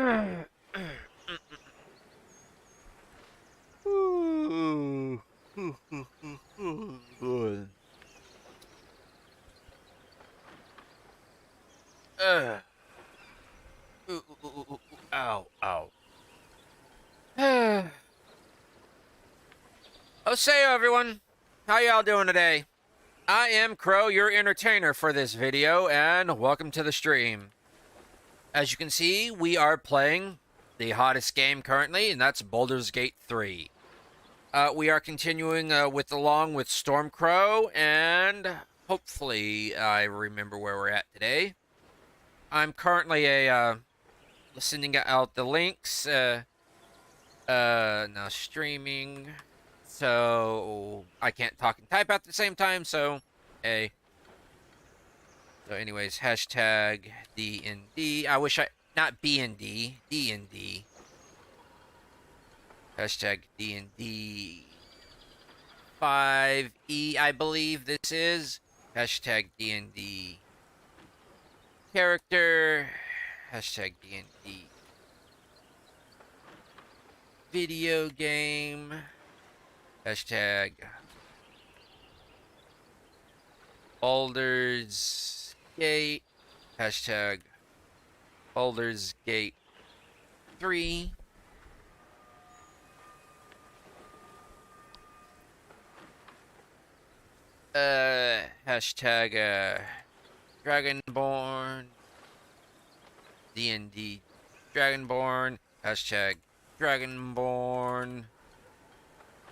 Ow, ow. Osiyo, everyone. How y'all doing today? I am Crow, your entertainer for this video, and welcome to the stream. As you can see, we are playing the hottest game currently, and that's Baldur's Gate 3. We are continuing along with Stormkrow, and hopefully I remember where we're at today. I'm currently sending out the links, now streaming, so I can't talk and type at the same time, so, hey. So anyways, hashtag DND. I wish not BND, DND. Hashtag DND 5E, I believe this is. Hashtag DND character. Hashtag DND video game. Hashtag Baldur's Gate. Hashtag Baldur's Gate 3. Hashtag Dragonborn. D&D Dragonborn. Hashtag Dragonborn.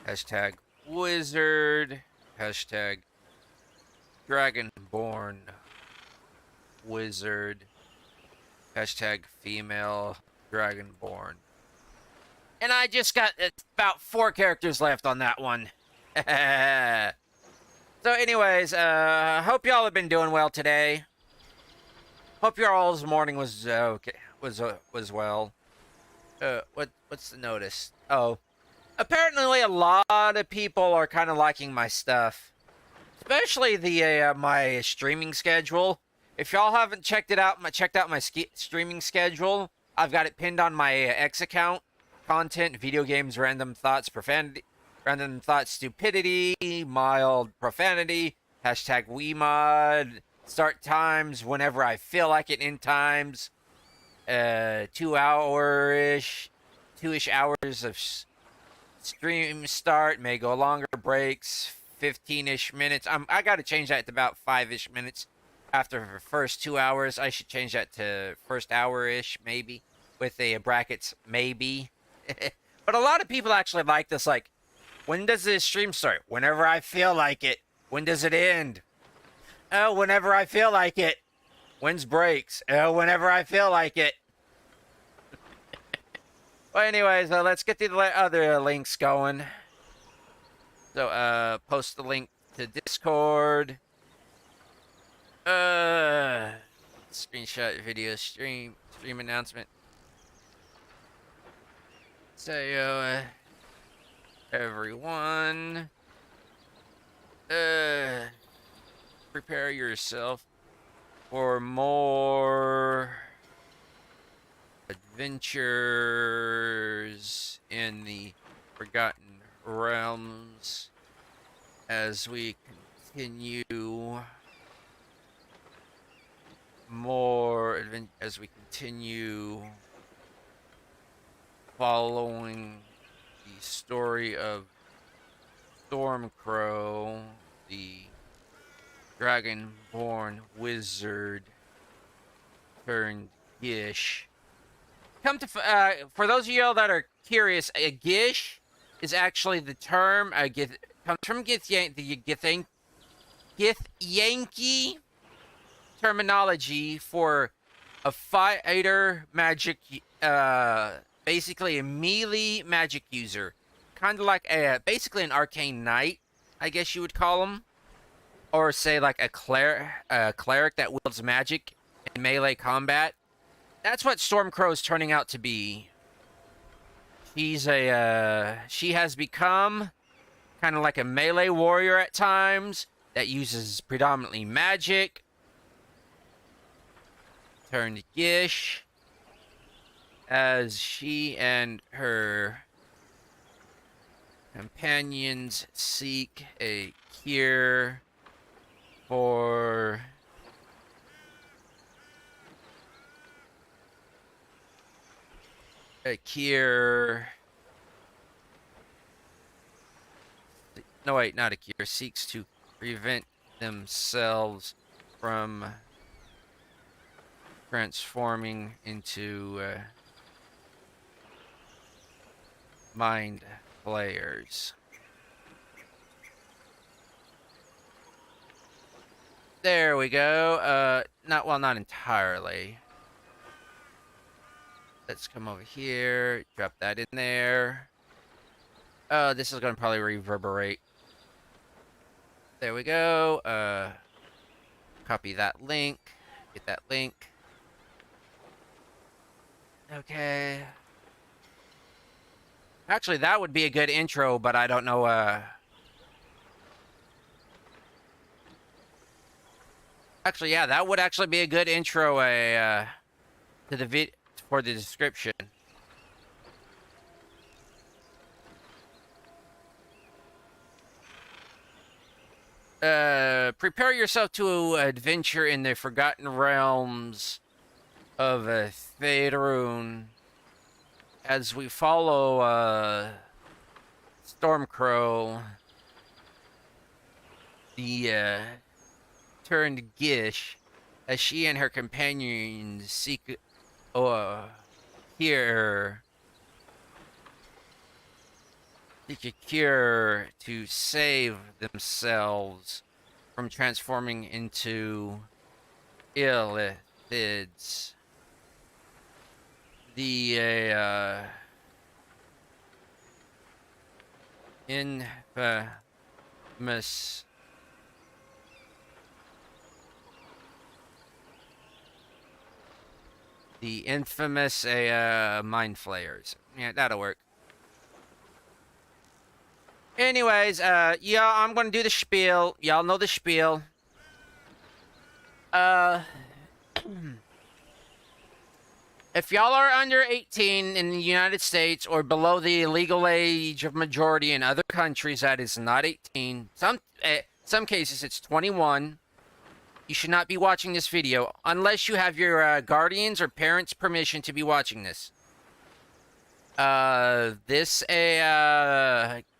Hashtag Wizard. Hashtag Dragonborn Wizard. Hashtag female Dragonborn. And I just got about 4 characters left on that one. So anyways, hope y'all have been doing well today. Hope your all's morning was okay, was well. What's the notice? Oh, apparently a lot of people are kind of liking my stuff, especially the my streaming schedule. If y'all haven't checked out my streaming schedule, I've got it pinned on my X account. Content, video games, random thoughts, profanity, random thoughts, stupidity, mild profanity. Hashtag WeMod. Start times whenever I feel like it. End times, 2 hours of stream start. May go longer. Breaks 15-ish minutes. I got to change that to about 5-ish minutes after the first 2 hours. I should change that to first hour-ish, maybe, with the brackets maybe. But a lot of people actually like this. Like, when does this stream start? Whenever I feel like it. When does it end? Oh, whenever I feel like it. When's breaks? Oh, whenever I feel like it. Well, anyways, let's get the other links going. So, post the link to Discord. Screenshot video stream announcement. So, everyone. Prepare yourself for more adventures in the Forgotten Realms as we continue following the story of Stormkrow, the Dragonborn wizard turned Gish. For those of y'all that are curious, a Gish is actually the term. Comes from the Githyanki terminology for a fighter magic, basically a melee magic user, kind of like basically an arcane knight, I guess you would call them. Or say like a cleric that wields magic in melee combat. That's what Stormkrow is turning out to be. She has become kind of like a melee warrior at times that uses predominantly magic. Turned Gish. as she and her companions seek a cure for a cure. No, wait, not a cure. Seeks to prevent themselves from transforming into Mind Flayers. There we go. Not entirely. Let's come over here. Drop that in there. This is gonna probably reverberate. There we go. Copy that link. Get that link. Okay. Actually, that would be a good intro, but I don't know, Actually, yeah, that would actually be a good intro, to the for the description. Prepare yourself to adventure in the Forgotten Realms of Faerun as we follow Stormkrow, the turned Gish, as she and her companions seek here seek a cure to save themselves from transforming into Illithids. The infamous Mind Flayers. Yeah, that'll work. Anyways, yeah, I'm gonna do the spiel. Y'all know the spiel. If y'all are under 18 in the United States or below the legal age of majority in other countries that is not 18, some cases it's 21, you should not be watching this video unless you have your guardians or parents' permission to be watching this. This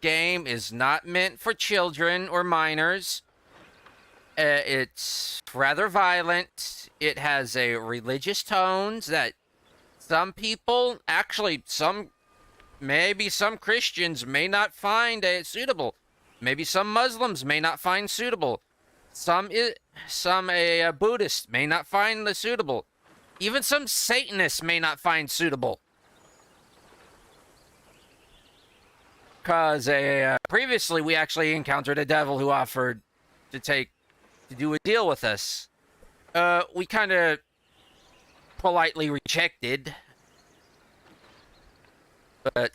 game is not meant for children or minors. It's rather violent. It has a religious tones that some people, actually maybe some Christians may not find suitable. Maybe some Muslims may not find suitable. Some Buddhists may not find suitable. Even some Satanists may not find suitable. Because previously we actually encountered a devil who offered to do a deal with us. We kind of politely rejected. But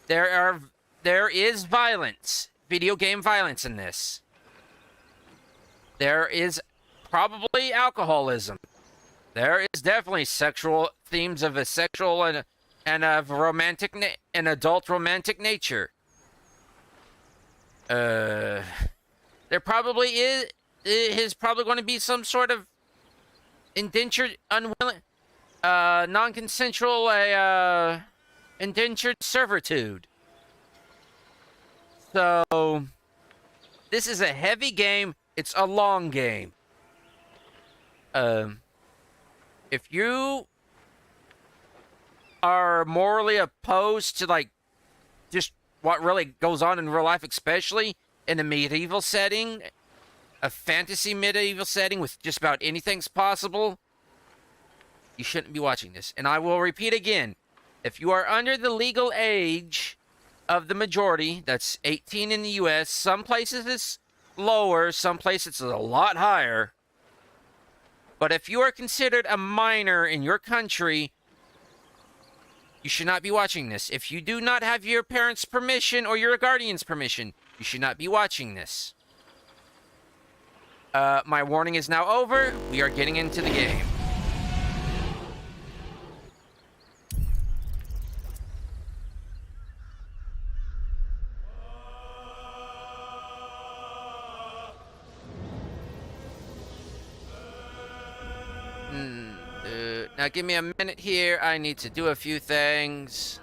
there is violence, video game violence in this. There is probably alcoholism. There is definitely sexual themes of a sexual and of romantic and adult romantic nature. There probably is probably going to be some sort of indentured unwilling non-consensual indentured servitude. So this is a heavy game. It's a long game. If you are morally opposed to like just what really goes on in real life, especially in a medieval setting, a fantasy medieval setting with just about anything's possible, you shouldn't be watching this. And I will repeat again, if you are under the legal age of the majority, that's 18 in the US, some places it's lower, some places it's a lot higher. But if you are considered a minor in your country, you should not be watching this. If you do not have your parents' permission or your guardian's permission, you should not be watching this. My warning is now over. We are getting into the game. Now give me a minute here. I need to do a few things.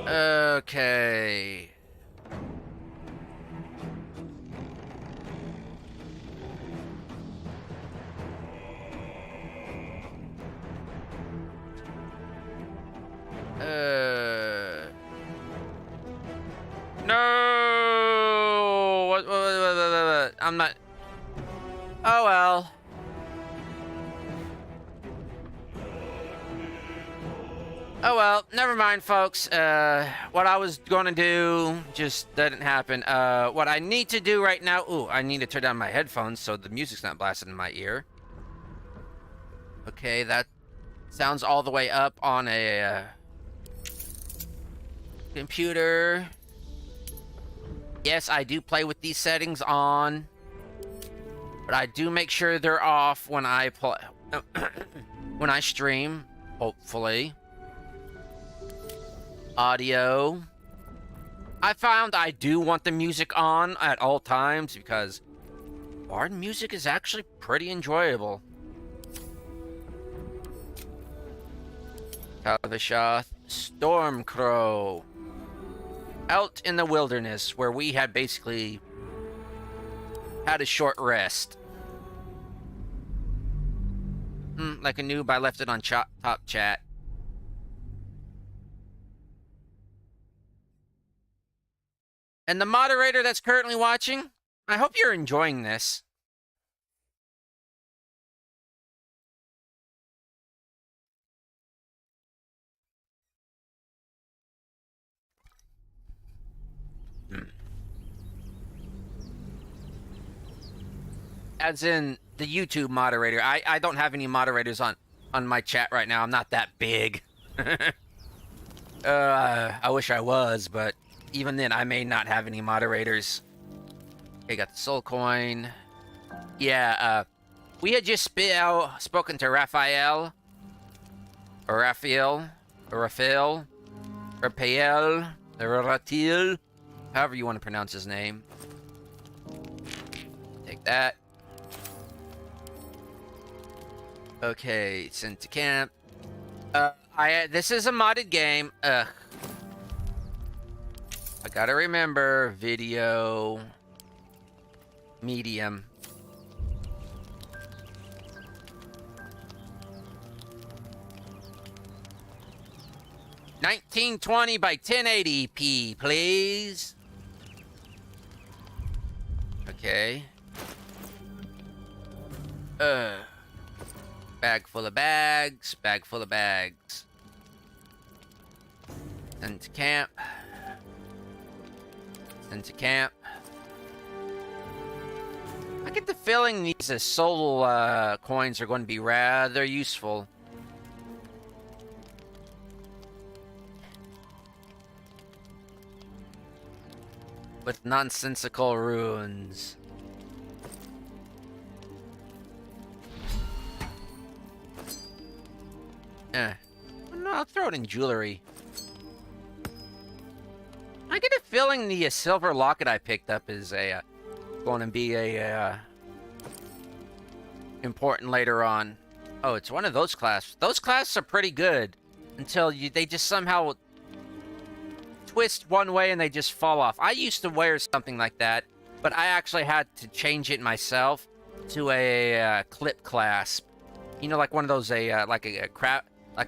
Okay. No! What? I'm not... Oh, well. Oh, well. Never mind, folks. What I was going to do just didn't happen. What I need to do right now... Ooh, I need to turn down my headphones so the music's not blasting in my ear. Okay, that sounds all the way up on a... computer. Yes, I do play with these settings on, but I do make sure they're off when I play, when I stream, hopefully. Audio. I found I do want the music on at all times because Bard music is actually pretty enjoyable. Kalvishoth, Stormkrow. Out in the wilderness where we had basically had a short rest. Like a noob, I left it on top chat. And the moderator that's currently watching, I hope you're enjoying this. As in the YouTube moderator. I don't have any moderators on my chat right now. I'm not that big. I wish I was, but even then, I may not have any moderators. Okay, got the soul coin. Yeah, we had just spoken to Raphael. Or Raphael. Or Raphael. Raphael. Or Ratil. However you want to pronounce his name. Take that. Okay, sent to camp. This is a modded game. I gotta remember video medium. (1920 by 1080p, please. Okay. Bag full of bags. Bag full of bags. Send to camp. Send to camp. I get the feeling these soul coins are going to be rather useful. With nonsensical runes. No, I'll throw it in jewelry. I get a feeling the silver locket I picked up is going to be important later on. Oh, it's one of those clasps. Those clasps are pretty good until they just somehow twist one way and they just fall off. I used to wear something like that, but I actually had to change it myself to a clip clasp. You know, like one of those like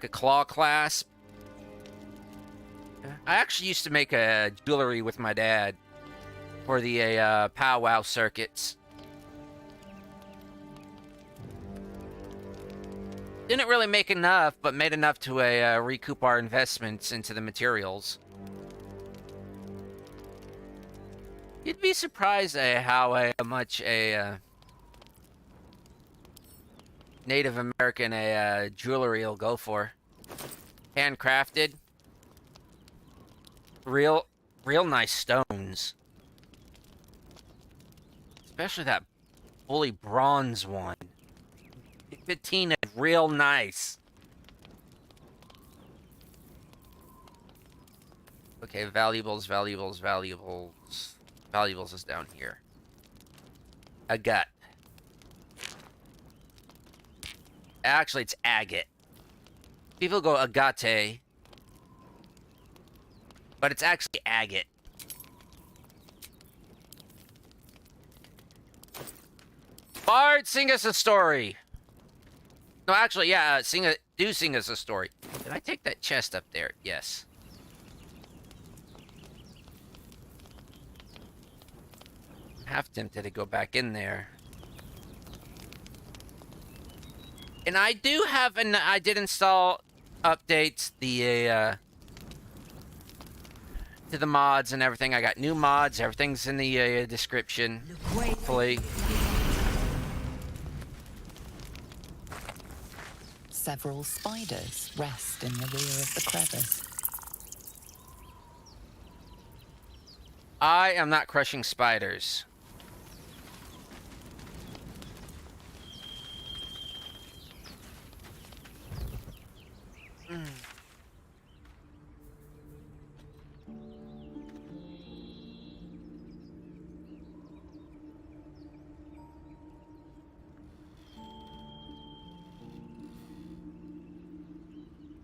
a claw clasp. I actually used to make a jewelry with my dad for the powwow circuits. Didn't really make enough, but made enough to recoup our investments into the materials. You'd be surprised how much a Native American jewelry will go for. Handcrafted. Real nice stones. Especially that fully bronze one. 15 is real nice. Okay, valuables. Valuables is down here. Agate. Actually, it's agate. People go agate, but it's actually agate. Bard, sing us a story. No, actually, yeah, sing us a story. Did I take that chest up there? Yes. I'm half tempted to go back in there. And I do have I did install updates to the mods and everything. I got new mods. Everything's in the description. Hopefully. Several spiders rest in the rear of the crevice. I am not crushing spiders.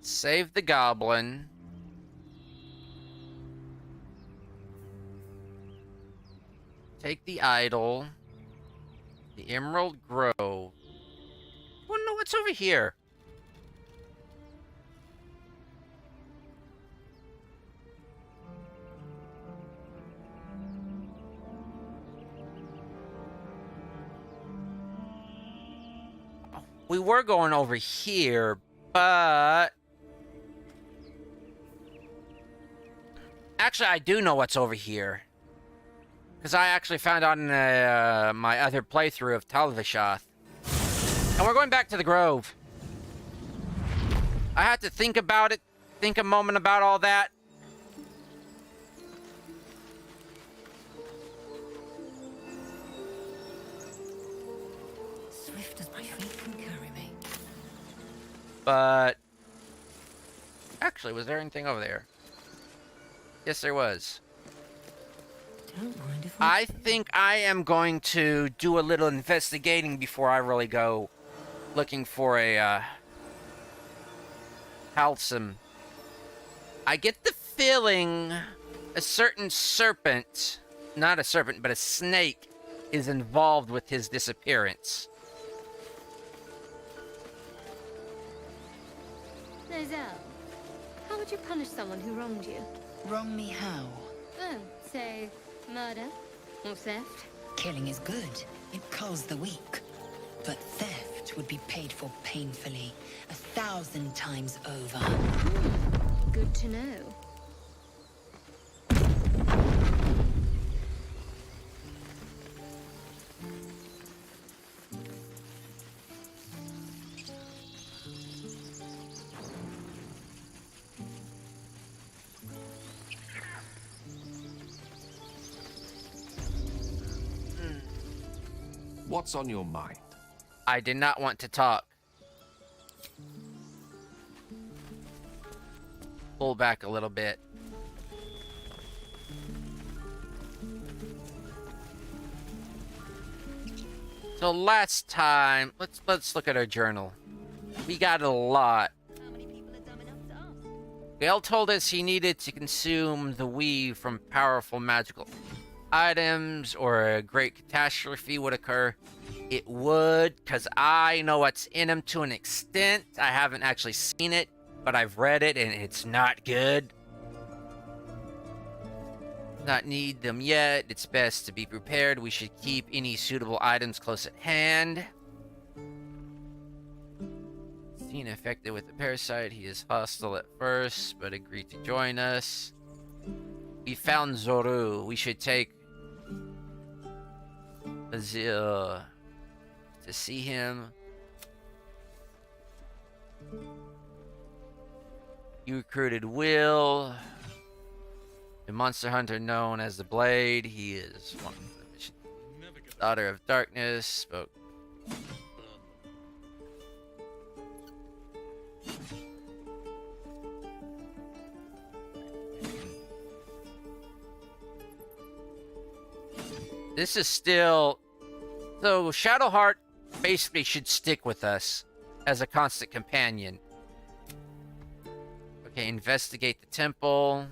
Save the goblin. Take the idol. The Emerald Grove. I wanna know what's over here. We were going over here, but... Actually, I do know what's over here. Because I actually found out in my other playthrough of Talvishath. And we're going back to the Grove. I had to think about it. Think a moment about all that. Swift as my feet can carry me. But... Actually, was there anything over there? Yes, there was. Don't mind if I think I am going to do a little investigating before I really go looking for a halcyon. I get the feeling a certain serpent, not a serpent, but a snake, is involved with his disappearance. Nozell, how would you punish someone who wronged you? Wrong me how? Oh, say, murder or theft? Killing is good. It culls the weak. But theft would be paid for painfully, 1,000 times over. Good to know. What's on your mind? I did not want to talk. Pull back a little bit. So last time, let's look at our journal. We got a lot. How many people are dumb enough to ask? Gale told us he needed to consume the weave from powerful magical items or a great catastrophe would occur. It would, because I know what's in them to an extent. I haven't actually seen it, but I've read it and it's not good. Not need them yet. It's best to be prepared. We should keep any suitable items close at hand. Seen affected with the parasite. He is hostile at first, but agreed to join us. We found Zoru. We should take Osiyo to see him. You recruited Will, a monster hunter known as the Blade. He is one of the mission. Daughter of Darkness. Spoke. This is still... So, Shadowheart basically should stick with us as a constant companion. Okay, investigate the temple.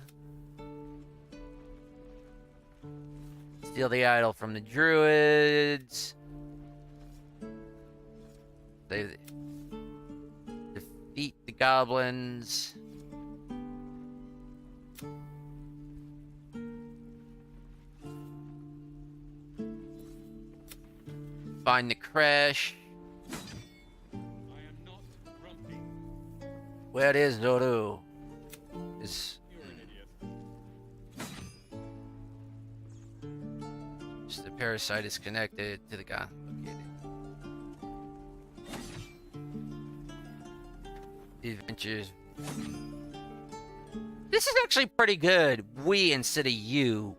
Steal the idol from the druids. They defeat the goblins. Find the crash. Where is Zoru? Is just the parasite is connected to the guy. The adventures. This is actually pretty good. We instead of you.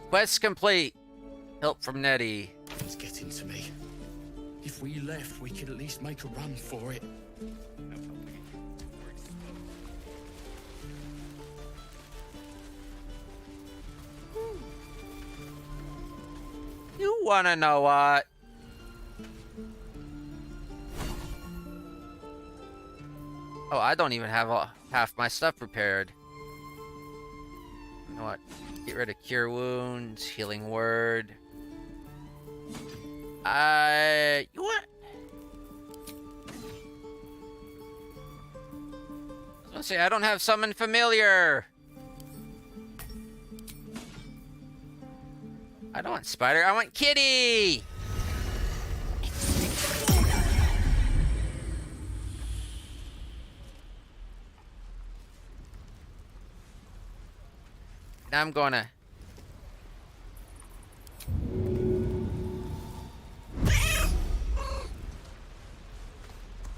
Quest complete. Help from Nettie. It's getting to me. If we left, we could at least make a run for it. You wanna know what? Oh, I don't even have half my stuff prepared. You know what? Get rid of Cure Wounds, Healing Word. You what? I was gonna say, I don't have Summon Familiar. I don't want Spider, I want Kitty! Now I'm gonna...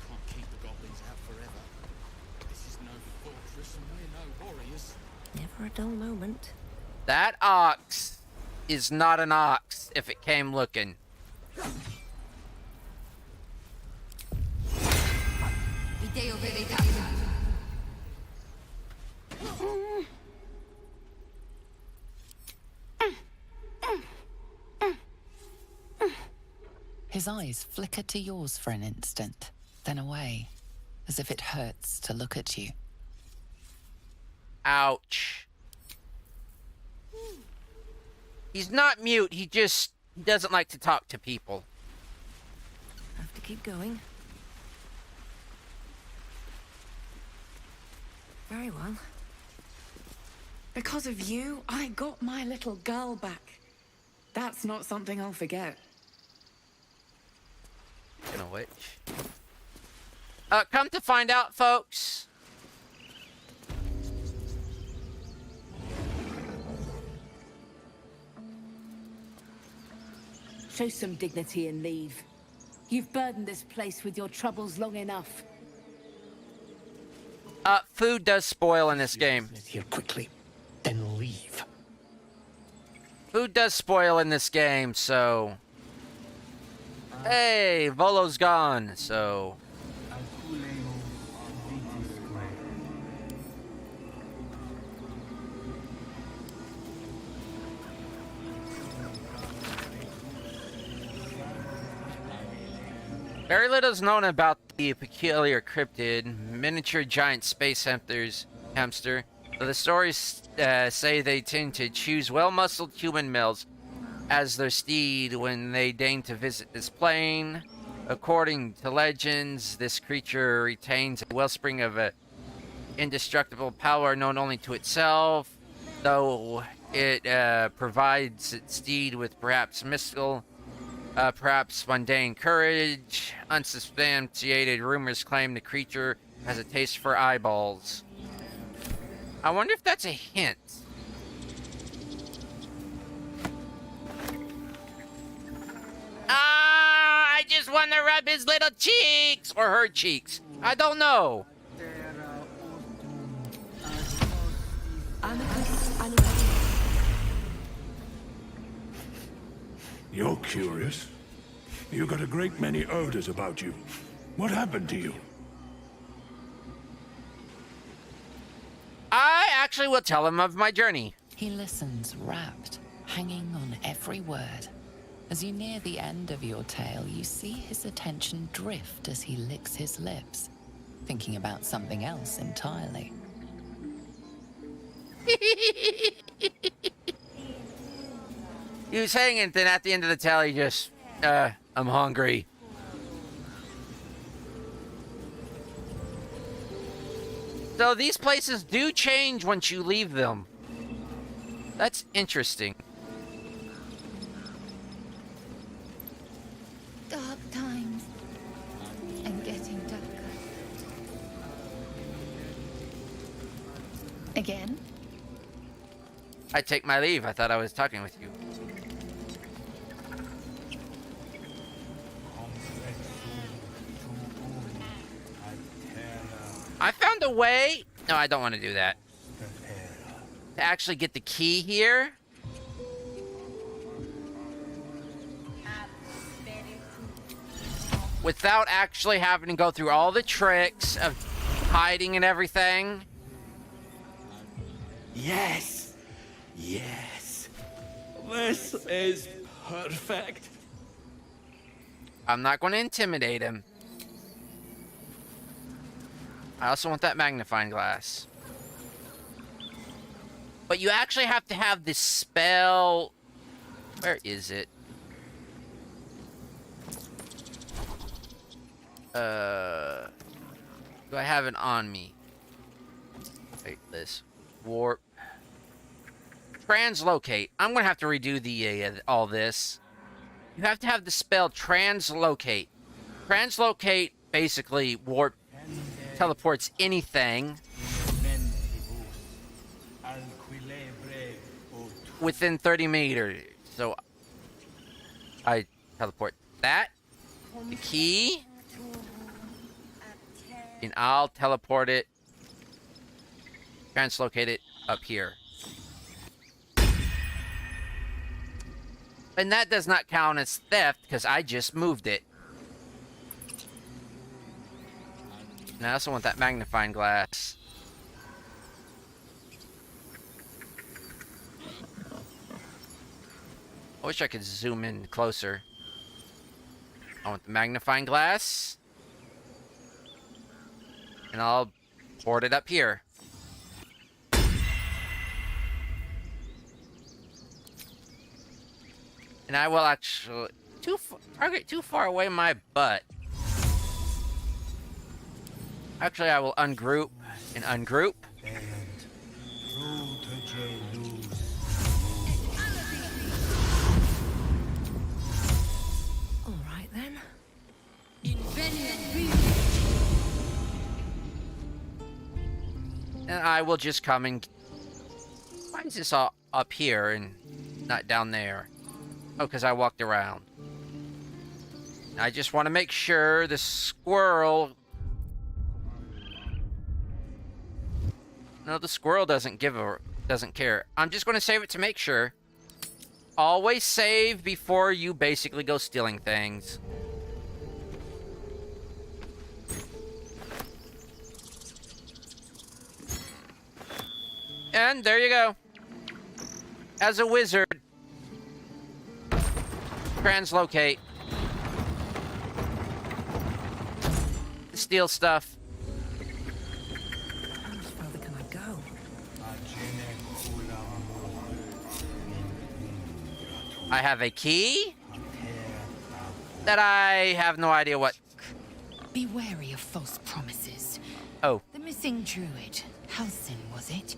Can't keep the goblins out forever. This is no fortress and we're no warriors. Never a dull moment. That ox is not an ox if it came looking. His eyes flicker to yours for an instant, then away, as if it hurts to look at you. Ouch. He's not mute, he doesn't like to talk to people. Have to keep going. Very well. Because of you, I got my little girl back. That's not something I'll forget. Speaking of which. Come to find out, folks. Show some dignity and leave. You've burdened this place with your troubles long enough. Food does spoil in this game. Get here quickly, then leave. Food does spoil in this game, so... Hey, Volo's gone, so... Very little is known about the peculiar cryptid, miniature giant space hamster. But the stories say they tend to choose well-muscled human males as their steed when they deign to visit this plane. According to legends, this creature retains a wellspring of indestructible power known only to itself, though it provides its steed with perhaps mystical, perhaps mundane courage. Unsubstantiated rumors claim the creature has a taste for eyeballs. I wonder if that's a hint. I just want to rub his little cheeks! Or her cheeks. I don't know. You're curious. You got a great many odors about you. What happened to you? will tell him of my journey. He listens, rapt, hanging on every word. As you near the end of your tale, you see his attention drift as he licks his lips, thinking about something else entirely. He was saying it, then at the end of the tale, he just, I'm hungry. So these places do change once you leave them. That's interesting. Dark times. And getting darker. Again? I take my leave. I thought I was talking with you. I found a way. No, I don't want to do that. To actually get the key here. Without actually having to go through all the tricks of hiding and everything. Yes. Yes. This is perfect. I'm not going to intimidate him. I also want that magnifying glass. But you actually have to have this spell. Where is it? Do I have it on me? Wait, this. Warp. Translocate. I'm gonna have to redo the all this. You have to have the spell translocate. Translocate basically warp teleports anything within 30 meters. So I teleport that, the key, and I'll teleport it, translocate it up here. And that does not count as theft because I just moved it. And I also want that magnifying glass. I wish I could zoom in closer. I want the magnifying glass. And I'll port it up here. And I will actually target too far away my butt. Actually, I will ungroup and ungroup. All right then. And I will just come and... Why is this all up here and not down there? Oh, because I walked around. I just want to make sure the squirrel... No, the squirrel doesn't care. I'm just going to save it to make sure. Always save before you basically go stealing things. And there you go. As a wizard, translocate. Steal stuff. How much further can I go? I have a key that I have no idea what. Be wary of false promises. Oh, The missing druid, Halsin, was it?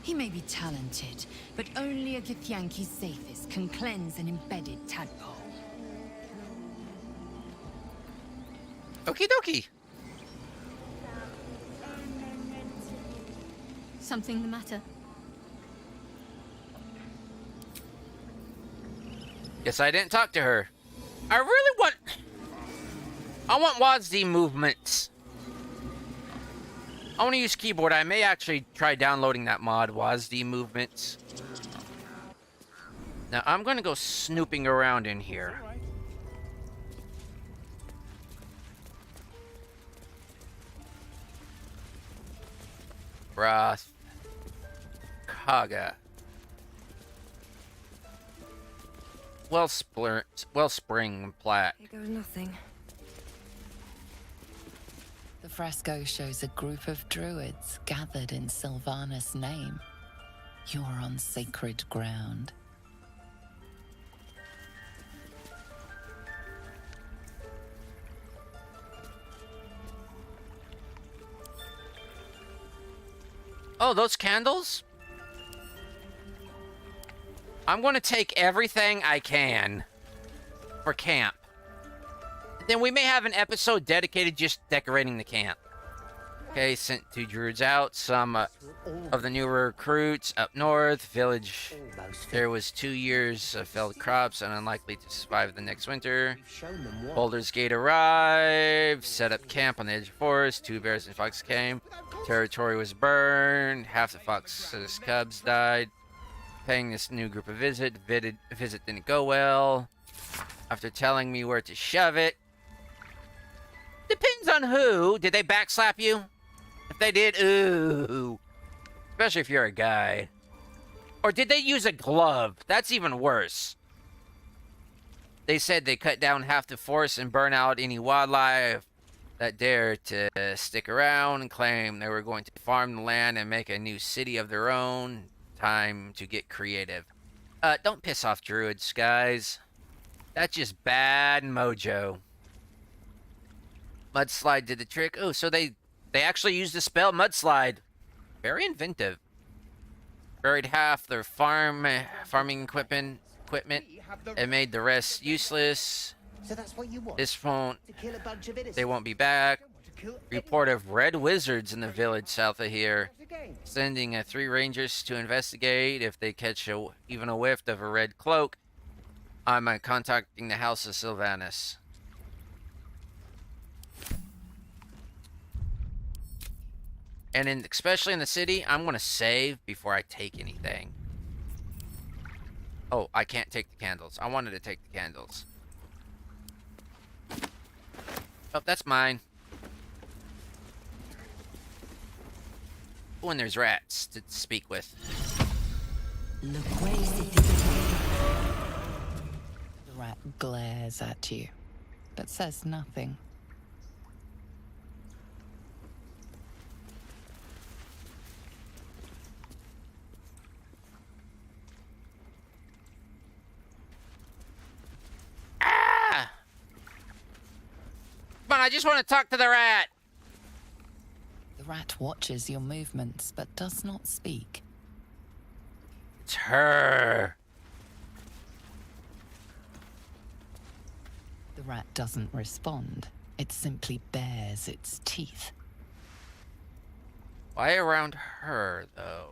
He may be talented, but only a Githyanki's safest can cleanse an embedded tadpole. okie dokie. Something the matter? Guess I didn't talk to her. I want WASD movements. I want to use keyboard. I may actually try downloading that mod, WASD movements. Now, I'm going to go snooping around in here. Bruh. Haga. Wellspring plaque. Here goes nothing. The fresco shows a group of druids gathered in Sylvanas' name. You're on sacred ground. Oh, those candles? I'm going to take everything I can for camp. Then we may have an episode dedicated just decorating the camp. Okay, sent 2 druids out. Some of the newer recruits up north. Village. There was 2 years of failed crops and unlikely to survive the next winter. Baldur's Gate arrived. Set up camp on the edge of the forest. 2 bears and fox came. Territory was burned. Half the fox's cubs died. Paying this new group a visit. Visit didn't go well. After telling me where to shove it. Depends on who. Did they backslap you? If they did, ooh. Especially if you're a guy. Or did they use a glove? That's even worse. They said they cut down half the forest and burn out any wildlife that dared to stick around and claim they were going to farm the land and make a new city of their own. Time to get creative. Don't piss off druids, guys. That's just bad mojo. Mudslide did the trick. Oh, so they actually used the spell Mudslide. Very inventive. Buried half their farming equipment and made the rest useless. So that's what you want. This won't. To kill a bunch of innocents. They won't be back. To kill Report of red wizards in the village south of here. again. Sending 3 rangers to investigate. If they catch even a whiff of a red cloak, I'm contacting the House of Sylvanas. And especially in the city, I'm going to save before I take anything. Oh, I can't take the candles. I wanted to take the candles. Oh, that's mine. Oh, and there's rats to speak with. The rat glares at you, but says nothing. Ah! Come on, I just want to talk to the rat. The rat watches your movements, but does not speak. It's her. The rat doesn't respond. It simply bares its teeth. Why around her, though?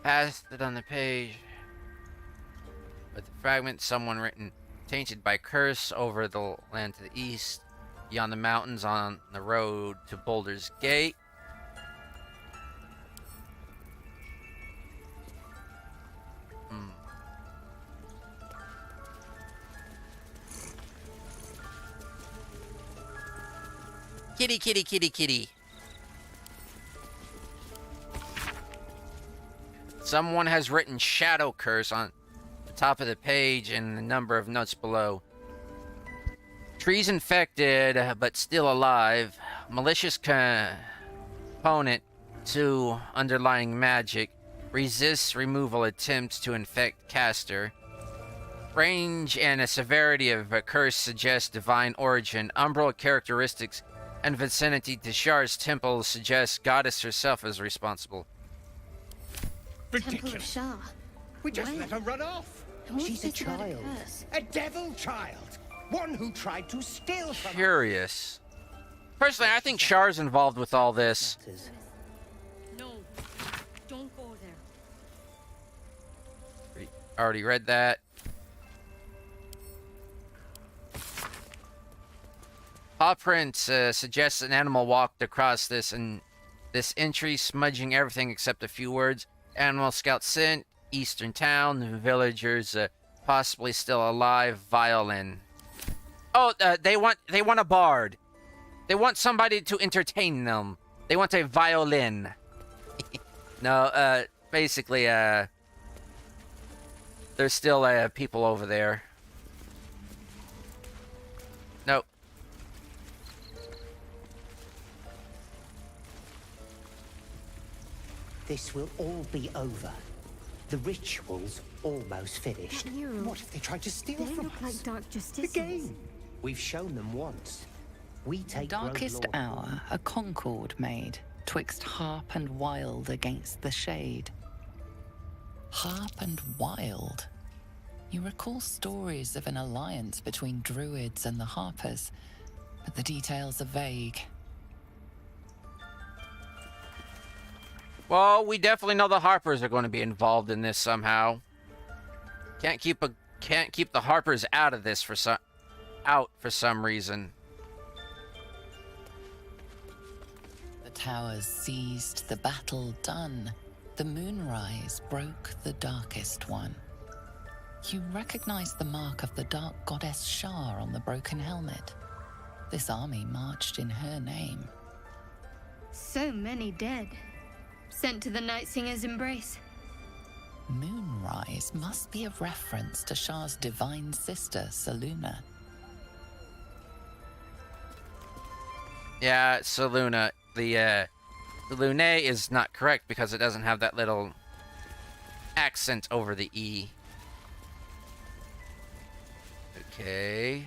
Passed it on the page. With the fragment, someone written, tainted by curse over the land to the east, beyond the mountains on the road to Baldur's Gate. Kitty, kitty, kitty, kitty. Someone has written Shadow Curse on the top of the page and the number of notes below. Trees infected, but still alive. Malicious component to underlying magic. Resists removal attempts to infect caster. Range and a severity of a curse suggest divine origin. Umbral characteristics and vicinity to Shar's temple suggests goddess herself is responsible. Temple of Ridiculous. Shah. We just Where? let her run off. And what's She's a this about child. curse? A devil child. One who tried to steal from Curious. Personally, I think Shar's involved with all this. us. No, don't go there. Already read that. Paw prints suggests an animal walked across this entry, smudging everything except a few words. Animal scout scent, eastern town, villagers possibly still alive, violin. Oh, they want a bard. They want somebody to entertain them. They want a violin. No, basically, there's still people over there. Nope. This will all be over. The ritual's almost finished. That mural. What if they tried to steal They from look us? like dark The justicians. game. We've shown them once. We take Darkest Robe Lord. hour, a concord made, twixt harp and wild against the shade. Harp and wild. You recall stories of an alliance between druids and the harpers, but the details are vague. Well, we definitely know the Harpers are going to be involved in this somehow. Can't keep the Harpers out of this for some reason. The towers seized, the battle done. The moonrise broke the darkest one. You recognize the mark of the dark goddess Shar on the broken helmet. This army marched in her name. So many dead. Sent to the Night Singer's embrace. Moonrise must be a reference to Shar's divine sister, Selûne. Yeah, Selûne. The Selûne is not correct because it doesn't have that little accent over the E. Okay.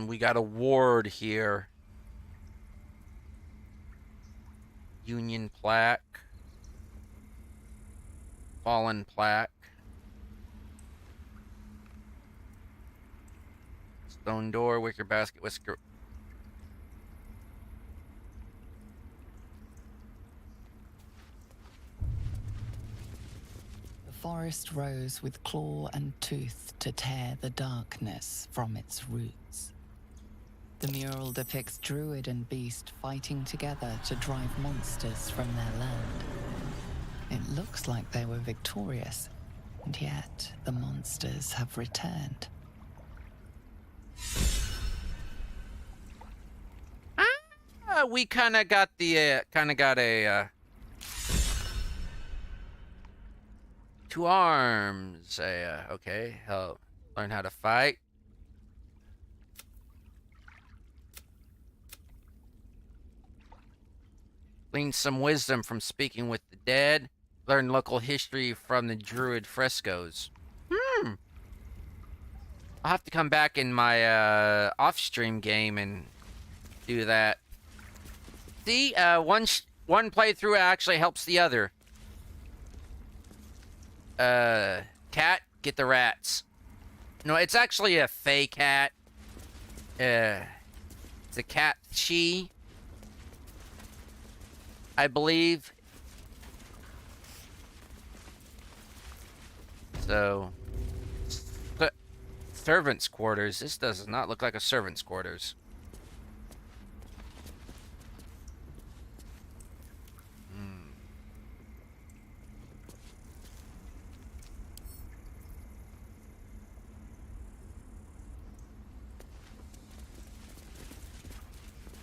We got a ward here. Union plaque. Fallen plaque. Stone door, wicker basket, whisker. The forest rose with claw and tooth to tear the darkness from its roots. The mural depicts druid and beast fighting together to drive monsters from their land. It looks like they were victorious, and yet the monsters have returned. We kind of got a two arms. Okay, help learn how to fight. Glean some wisdom from speaking with the dead. Learn local history from the druid frescoes. I'll have to come back in my off-stream game and do that. See, one playthrough actually helps the other. Cat, get the rats. No, it's actually a fey cat. It's a cat she, I believe. So, servants' quarters. This does not look like a servant's quarters.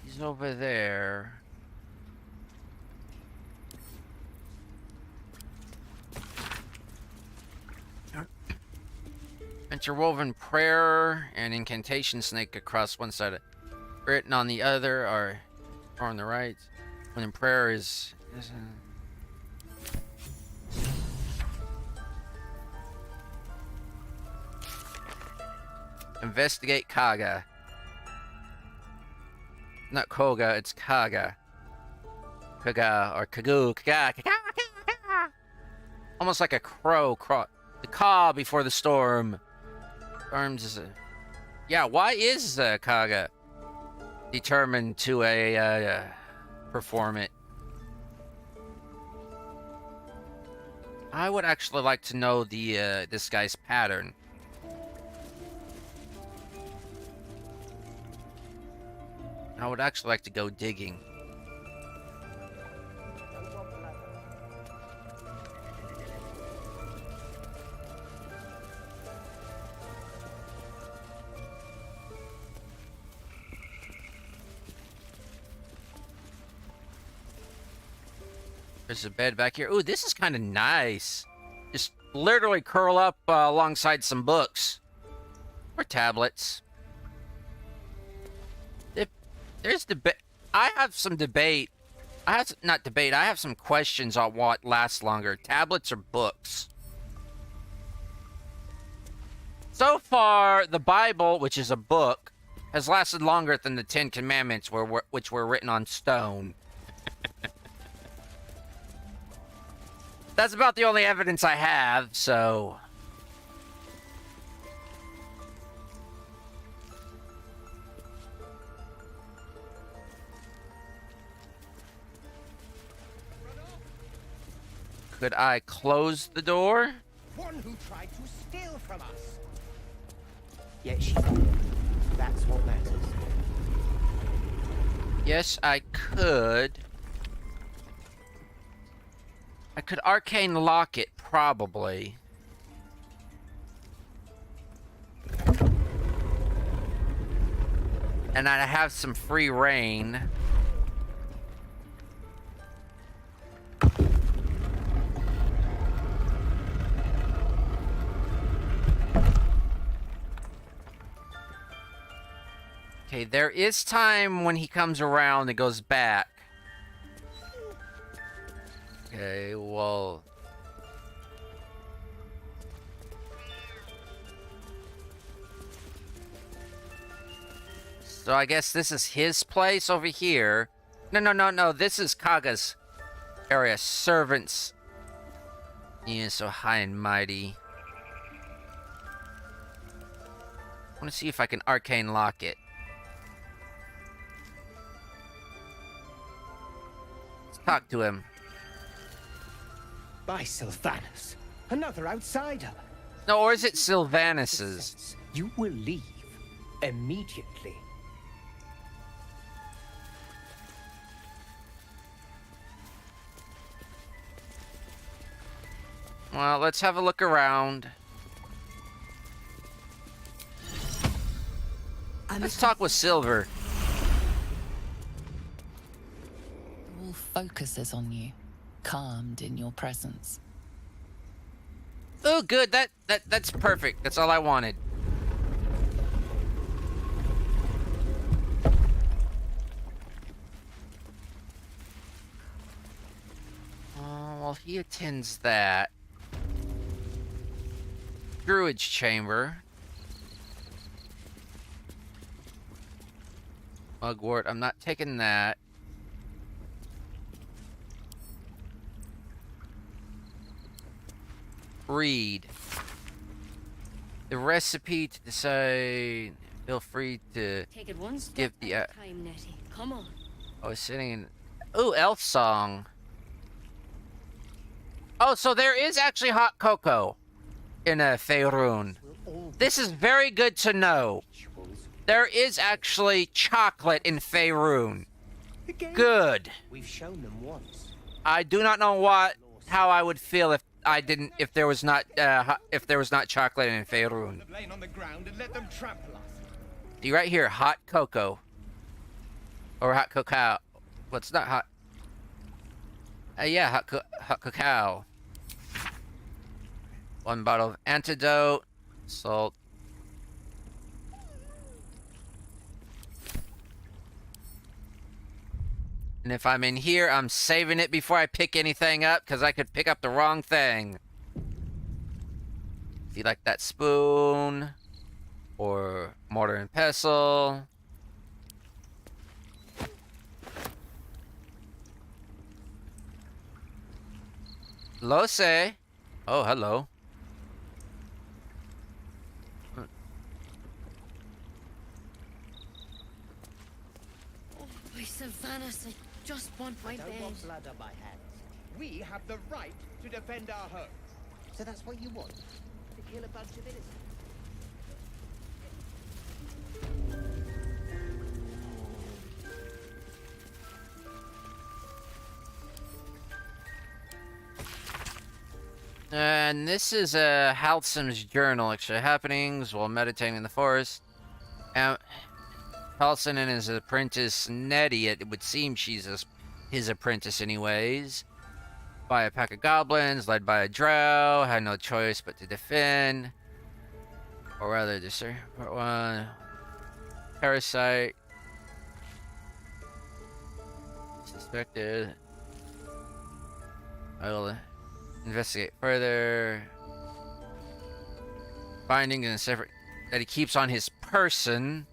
He's over there. Interwoven prayer and incantation snake across one side, written on the other, or on the right. When in prayer is investigate Kaga. Not Koga, it's Kaga. Kaga or Kagu. Kaga. Almost like a crow. The caw before the storm. Arms is a... Yeah, why is Kaga determined to perform it? I would actually like to know the this guy's pattern. I would actually like to go digging. There's a bed back here. Ooh, this is kind of nice. Just literally curl up alongside some books. Or tablets. There's debate. I have some debate. Not debate. I have some questions on what lasts longer, tablets or books. So far, the Bible, which is a book, has lasted longer than the Ten Commandments, which were written on stone. That's about the only evidence I have, so... Could I close the door? One who tried to steal from us. Yet she... That's what matters. Yes, I could. I could arcane lock it, probably. And I'd have some free reign. Okay, there is time when he comes around and goes back. Okay, well... So I guess this is his place over here. No, this is Kaga's area. Servants. Yeah, so high and mighty. I want to see if I can arcane lock it. Let's talk to him. By Sylvanas, another outsider. No, or is it Sylvanas's? You will leave immediately. Well, let's have a look around. Let's talk with Silver. The wall focuses on you, calmed in your presence. Oh, good. That's perfect. That's all I wanted. Well, he attends that. Druid's chamber. Mugwort, I'm not taking that. Read. The recipe to decide. Feel free to Take it one step give the. at a time, Nettie. Come on. I was sitting in. Ooh, elf song. Oh, so there is actually hot cocoa in Faerun. This is very good to know. There is actually chocolate in Faerun. Good. We've shown them once. I do not know how I would feel if there was not chocolate in Faerun. See right here, hot cocoa. Or hot cacao. Well, it's not hot. Yeah, hot cacao. One bottle of antidote. Salt. And if I'm in here, I'm saving it before I pick anything up, because I could pick up the wrong thing. If you like that spoon, or mortar and pestle. Lose. Oh, hello. By Sylvanas, I just want my Don't bed. want blood on my hands. We have the right to defend our home. So that's what you want? To kill a bunch of innocents? And this is Halsim's journal. Extra happenings while meditating in the forest. Halsin and his apprentice Nettie, it would seem she's his apprentice anyways, by a pack of goblins led by a drow, had no choice but to defend. Or rather, part one. Parasite. Suspected. I will investigate further. Findings in a separate that he keeps on his person.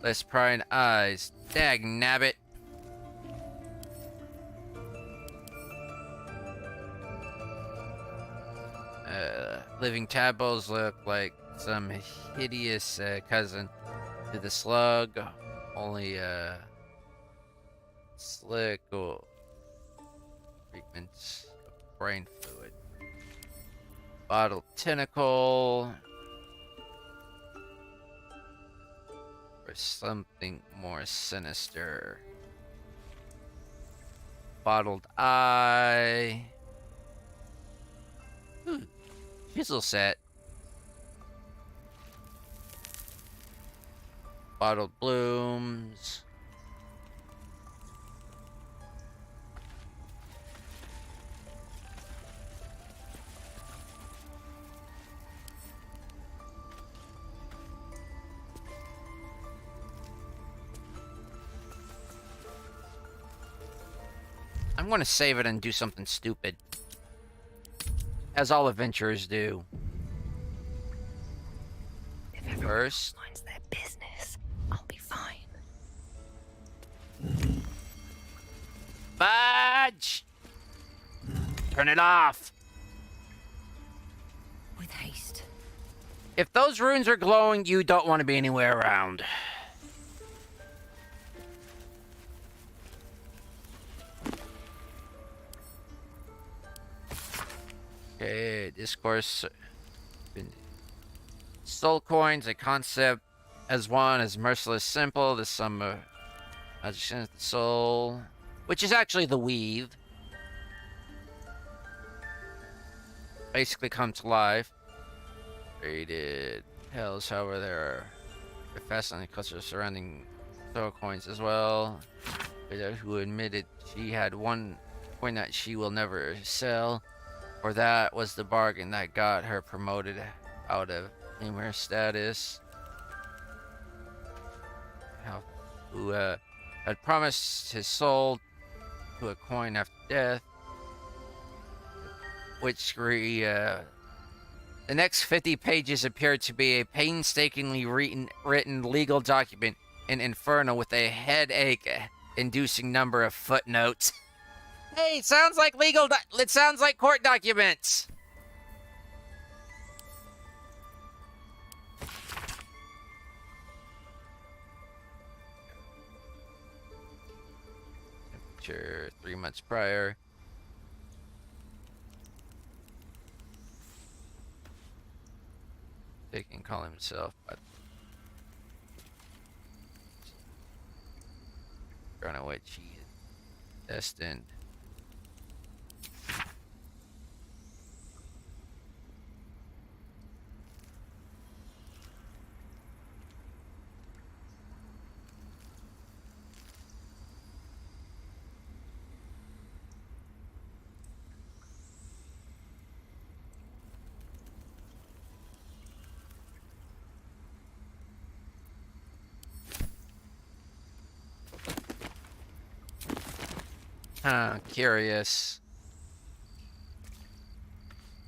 Less prying eyes. Dag nabbit. Living tadpoles look like some hideous cousin to the slug. Only slick or treatments of brain fluid. Bottled tentacle. Or something more sinister. Bottled eye. Chisel set. Bottled blooms. I'm going to save it and do something stupid. As all adventurers do. If First. minds their business, I'll be fine. Fudge! Turn it off! With haste. If those runes are glowing, you don't want to be anywhere around. Okay, discourse. Soul coins, a concept as one is merciless simple. The sum of the soul, which is actually the weave, basically come to life. Rated hells, however, there are fascinating cultures surrounding soul coins as well. Who admitted she had one coin that she will never sell. For that was the bargain that got her promoted out of humor status. Who had promised his soul to a coin after death. Which the next 50 pages appeared to be a painstakingly written legal document in Inferno with a headache-inducing number of footnotes. Hey, it sounds like it sounds like court documents. Temperature 3 months prior. They can call himself, but run away. She is destined. Huh, curious.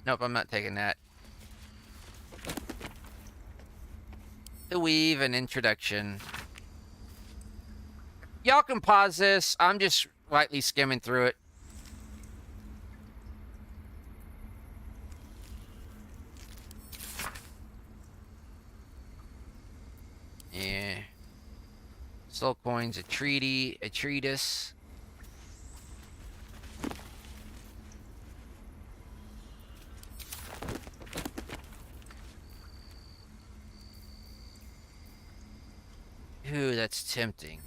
Nope, I'm not taking that. The weave and introduction. Y'all can pause this. I'm just lightly skimming through it. Yeah. Soul coins, a treatise. Ooh, that's tempting.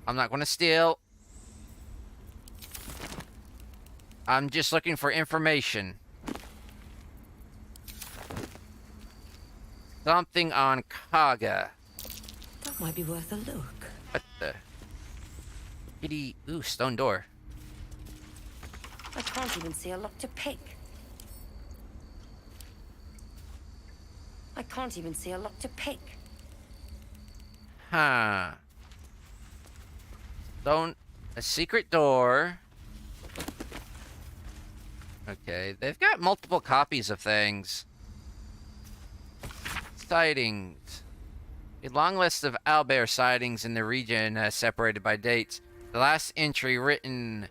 I'm not going to steal. I'm just looking for information. Something on Kaga. That might be worth a look. What the? Kitty. Ooh, stone door. I can't even see a lock to pick. I can't even see a lock to pick. Huh. Stone. A secret door. Okay, they've got multiple copies of things. Sightings. A long list of owlbear sightings in the region separated by dates. The last entry written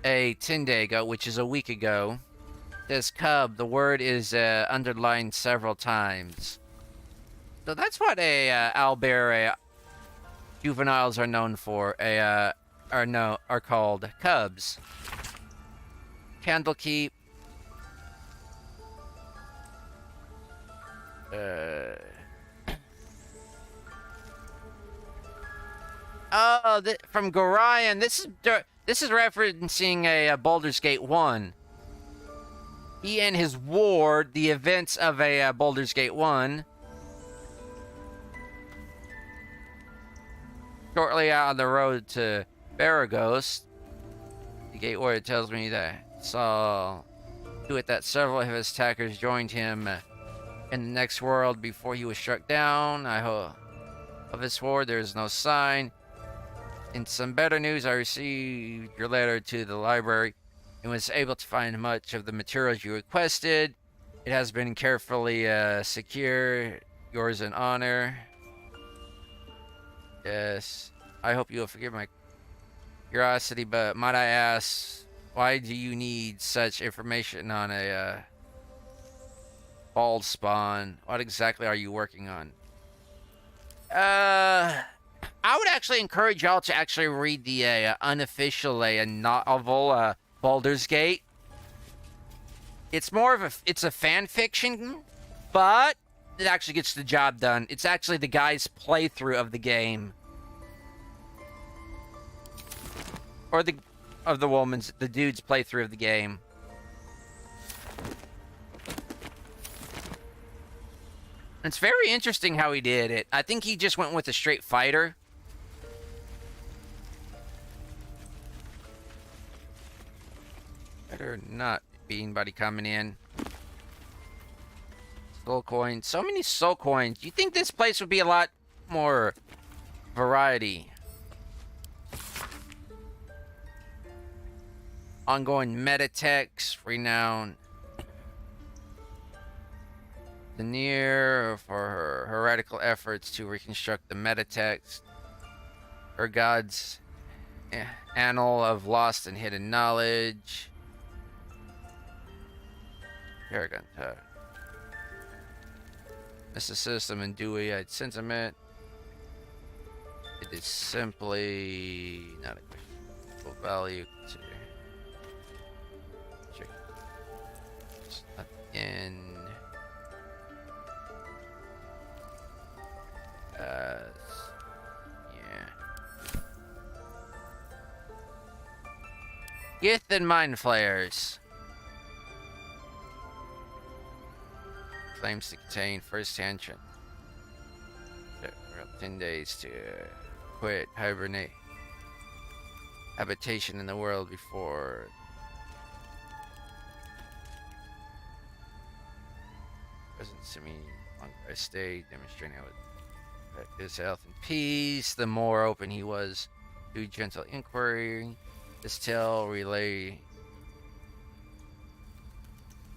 a 10 day ago, which is a week ago, says cub. The word is underlined several times. So that's what a owlbear juveniles are known for. Are called cubs. Candlekeep. From Gorion. This is referencing a Baldur's Gate 1. He and his ward, the events of a Baldur's Gate 1. Shortly out on the road to Baragos, the gate warrior tells me that saw to it that several of his attackers joined him in the next world before he was struck down. I hope of his ward there is no sign. In some better news, I received your letter to the library and was able to find much of the materials you requested. It has been carefully secured. Yours in honor. Yes. I hope you will forgive my curiosity, but might I ask, why do you need such information on a bald spawn? What exactly are you working on? I would actually encourage y'all to actually read the unofficial novel, Baldur's Gate. It's more of it's a fan fiction, but it actually gets the job done. It's actually the guy's playthrough of the game. Or the dude's playthrough of the game. It's very interesting how he did it. I think he just went with a straight fighter. Better not be anybody coming in. Soul coins. So many soul coins. You think this place would be a lot more variety? Ongoing meta text, renown. The near for her heretical efforts to reconstruct the meta text. Her god's annal of lost and hidden knowledge. Paragon Tug. Mysticism and Dewey-eyed sentiment. It is simply not a question of value to check. It's not in yeah. Gith and Mind Flayers. Claims to contain first tension. 10 days to quit hibernate habitation in the world before presence to me longer I stayed, demonstrating his health and peace. The more open he was to gentle inquiry, this tale relay.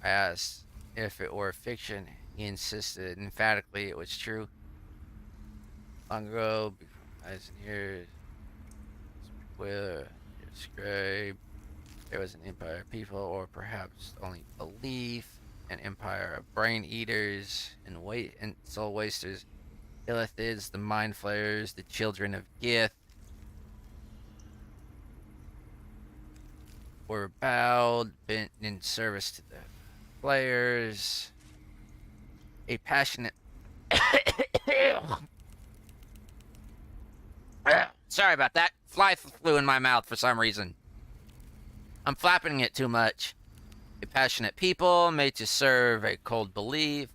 I asked if it were fiction. He insisted emphatically it was true. Long ago, before eyes and ears, scribe, there was an empire of people, or perhaps only belief, an empire of brain eaters and soul wasters, Illithids, the Mind Flayers, the children of Gith, were bowed, bent in service to the players. A passionate Sorry about that. Fly flew in my mouth for some reason. I'm flapping it too much. A passionate people made to serve a cold belief.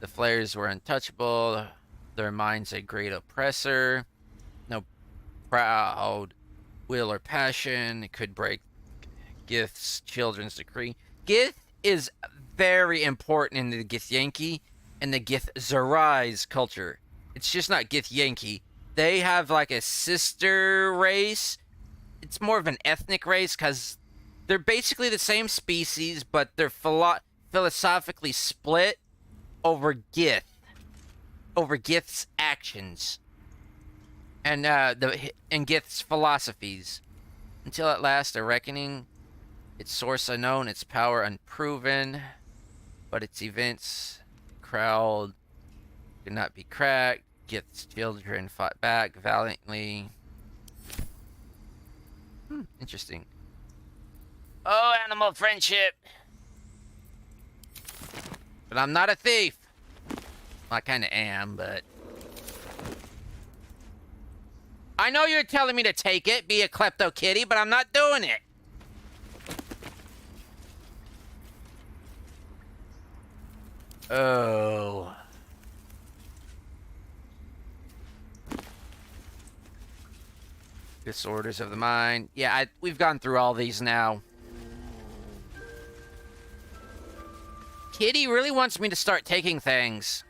The Flayers were untouchable. Their minds a great oppressor. No proud will or passion could break Gith's children's decree. Gith is very important in the Githyanki and the Githzerais culture. It's just not Githyanki. They have like a sister race. It's more of an ethnic race because they're basically the same species, but they're philosophically split over Gith's actions, and Gith's philosophies. Until at last a reckoning, its source unknown, its power unproven, but its events, crowd could not be cracked. Gith's children fought back valiantly. Interesting. Oh, animal friendship. But I'm not a thief. I kind of am, but... I know you're telling me to take it, be a klepto kitty, but I'm not doing it. Oh. Disorders of the mind. Yeah, we've gone through all these now. Kitty really wants me to start taking things.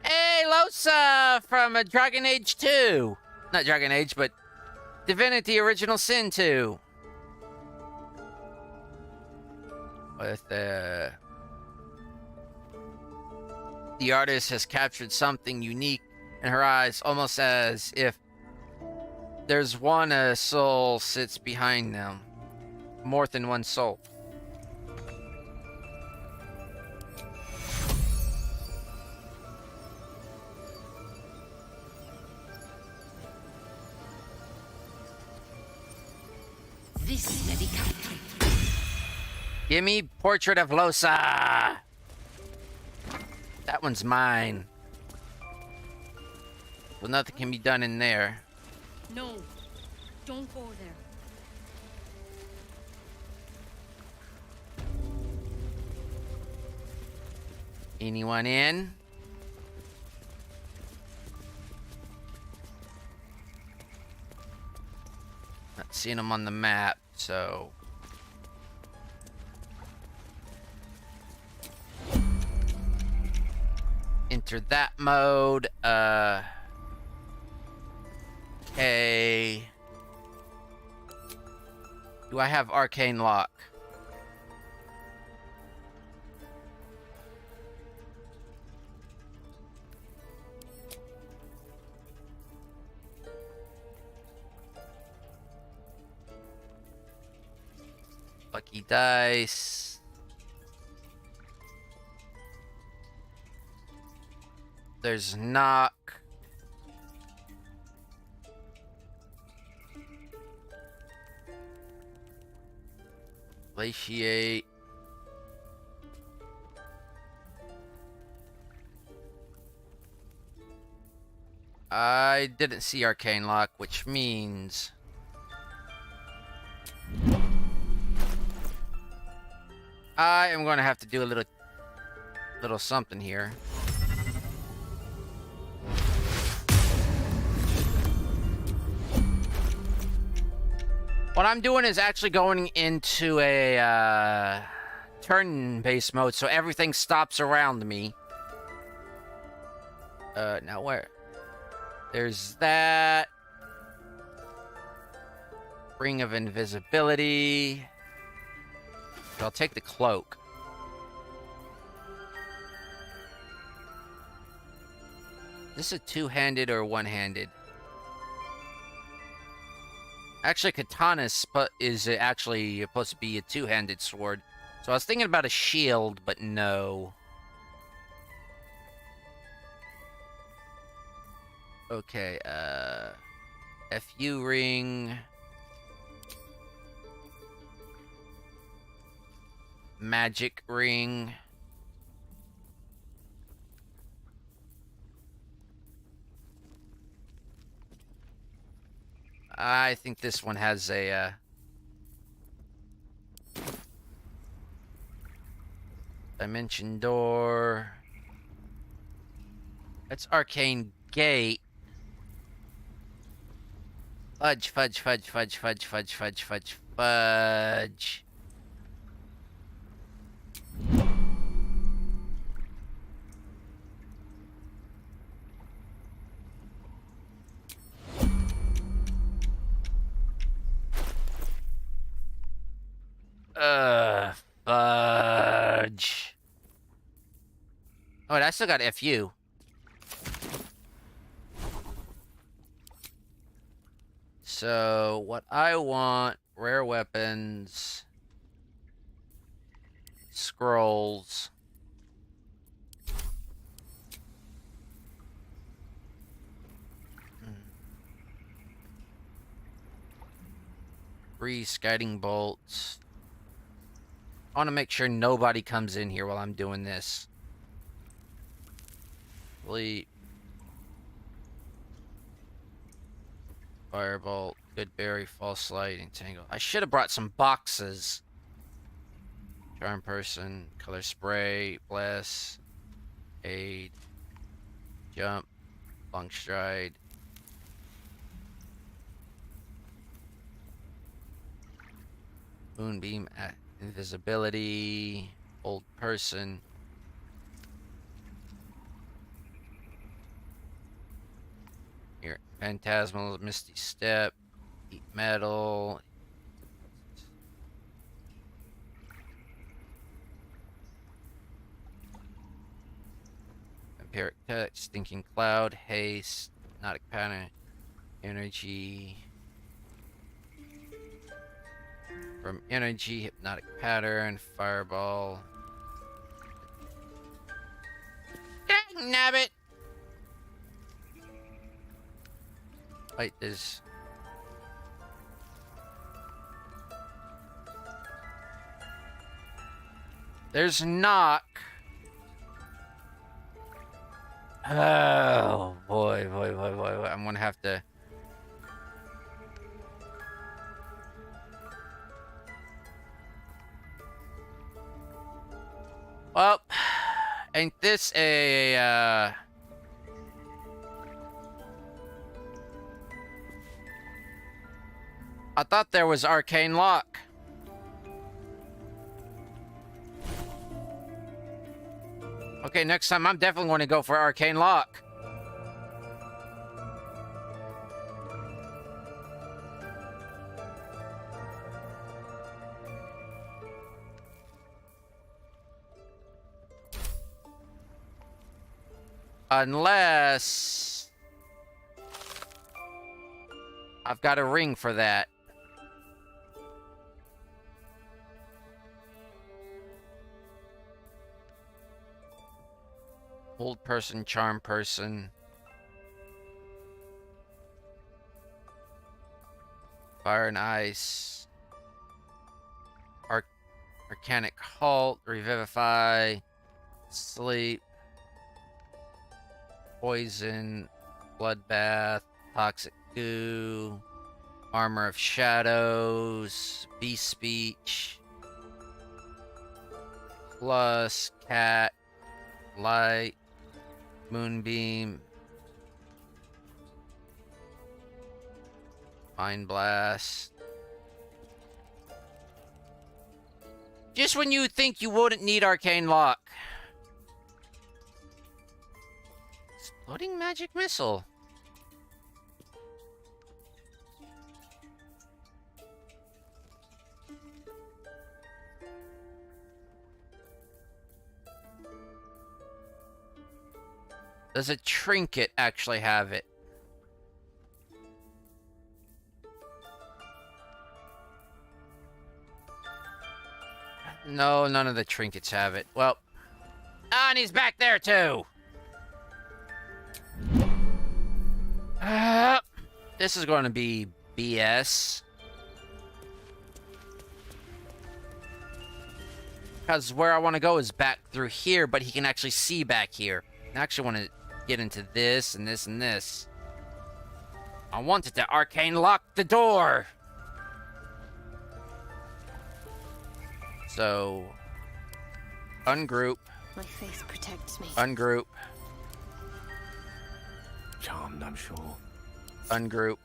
Hey, Losa from Dragon Age 2. Not Dragon Age, but Divinity Original Sin 2. With the artist has captured something unique in her eyes, almost as if there's one soul sits behind them. More than one soul. This may be Give me Portrait of Losa. That one's mine. Well, nothing can be done in there. No, don't go there. Anyone in? Not seeing them on the map, so... Enter that mode. Okay. Do I have Arcane Lock? Lucky dice. There's knock. Glaciate. I didn't see Arcane Lock, which means... I am going to have to do a little something here. What I'm doing is actually going into a turn-based mode, so everything stops around me. Now where? There's that. Ring of Invisibility. I'll take the cloak. Is this a two-handed or one-handed? Actually, katana is actually supposed to be a two-handed sword. So I was thinking about a shield, but no. Okay, FU ring. Magic ring. I think this one has a dimension door. That's arcane gate. Fudge, fudge, fudge, fudge, fudge, fudge, fudge, fudge, fudge. Fudge. Oh, I still got FU. So, what I want, rare weapons, scrolls. Three guiding bolts. I want to make sure nobody comes in here while I'm doing this. Sleep. Firebolt, good berry, false light, entangle. I should have brought some boxes. Charm person, color spray, bless, aid, jump, long stride. Moonbeam, invisibility, old person. Here, phantasmal, misty step, eat metal. Vampiric touch, stinking cloud, haste, hypnotic pattern, energy. From energy, hypnotic pattern, fireball. Dang nabbit! Wait, there's knock. Oh boy, boy. I'm gonna have to. Well, ain't this a, I thought there was arcane lock. Okay, next time I'm definitely going to go for arcane lock. Unless I've got a ring for that. Old person, charm person. Fire and ice. Arcanic halt, revivify, sleep. Poison, bloodbath, toxic goo, armor of shadows, beast speech, plus cat, light, moonbeam, mind blast. Just when you think you wouldn't need arcane lock. Exploding magic missile. Does a trinket actually have it? No, none of the trinkets have it. Well, and he's back there too. This is going to be BS. Because where I want to go is back through here, but he can actually see back here. I actually want to get into this and this and this. I wanted to arcane lock the door. So, ungroup. My face protects me. Ungroup. Charmed, I'm sure. Ungroup.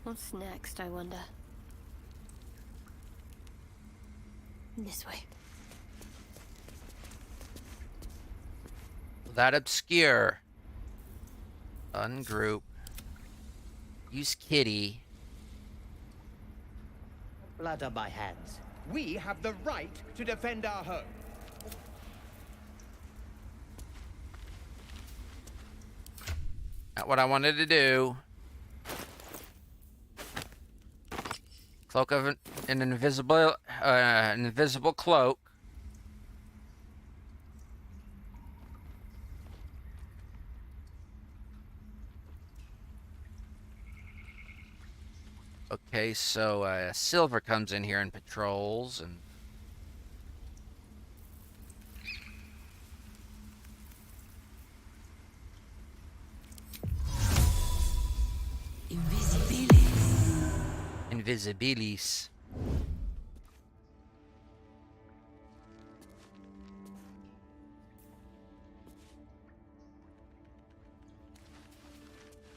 What's next, I wonder? This way. That obscure. Ungroup. Use kitty. Blood on my hands. We have the right to defend our home. Not what I wanted to do. Cloak of an invisible cloak. Okay, so Silver comes in here and patrols and Invisibilis.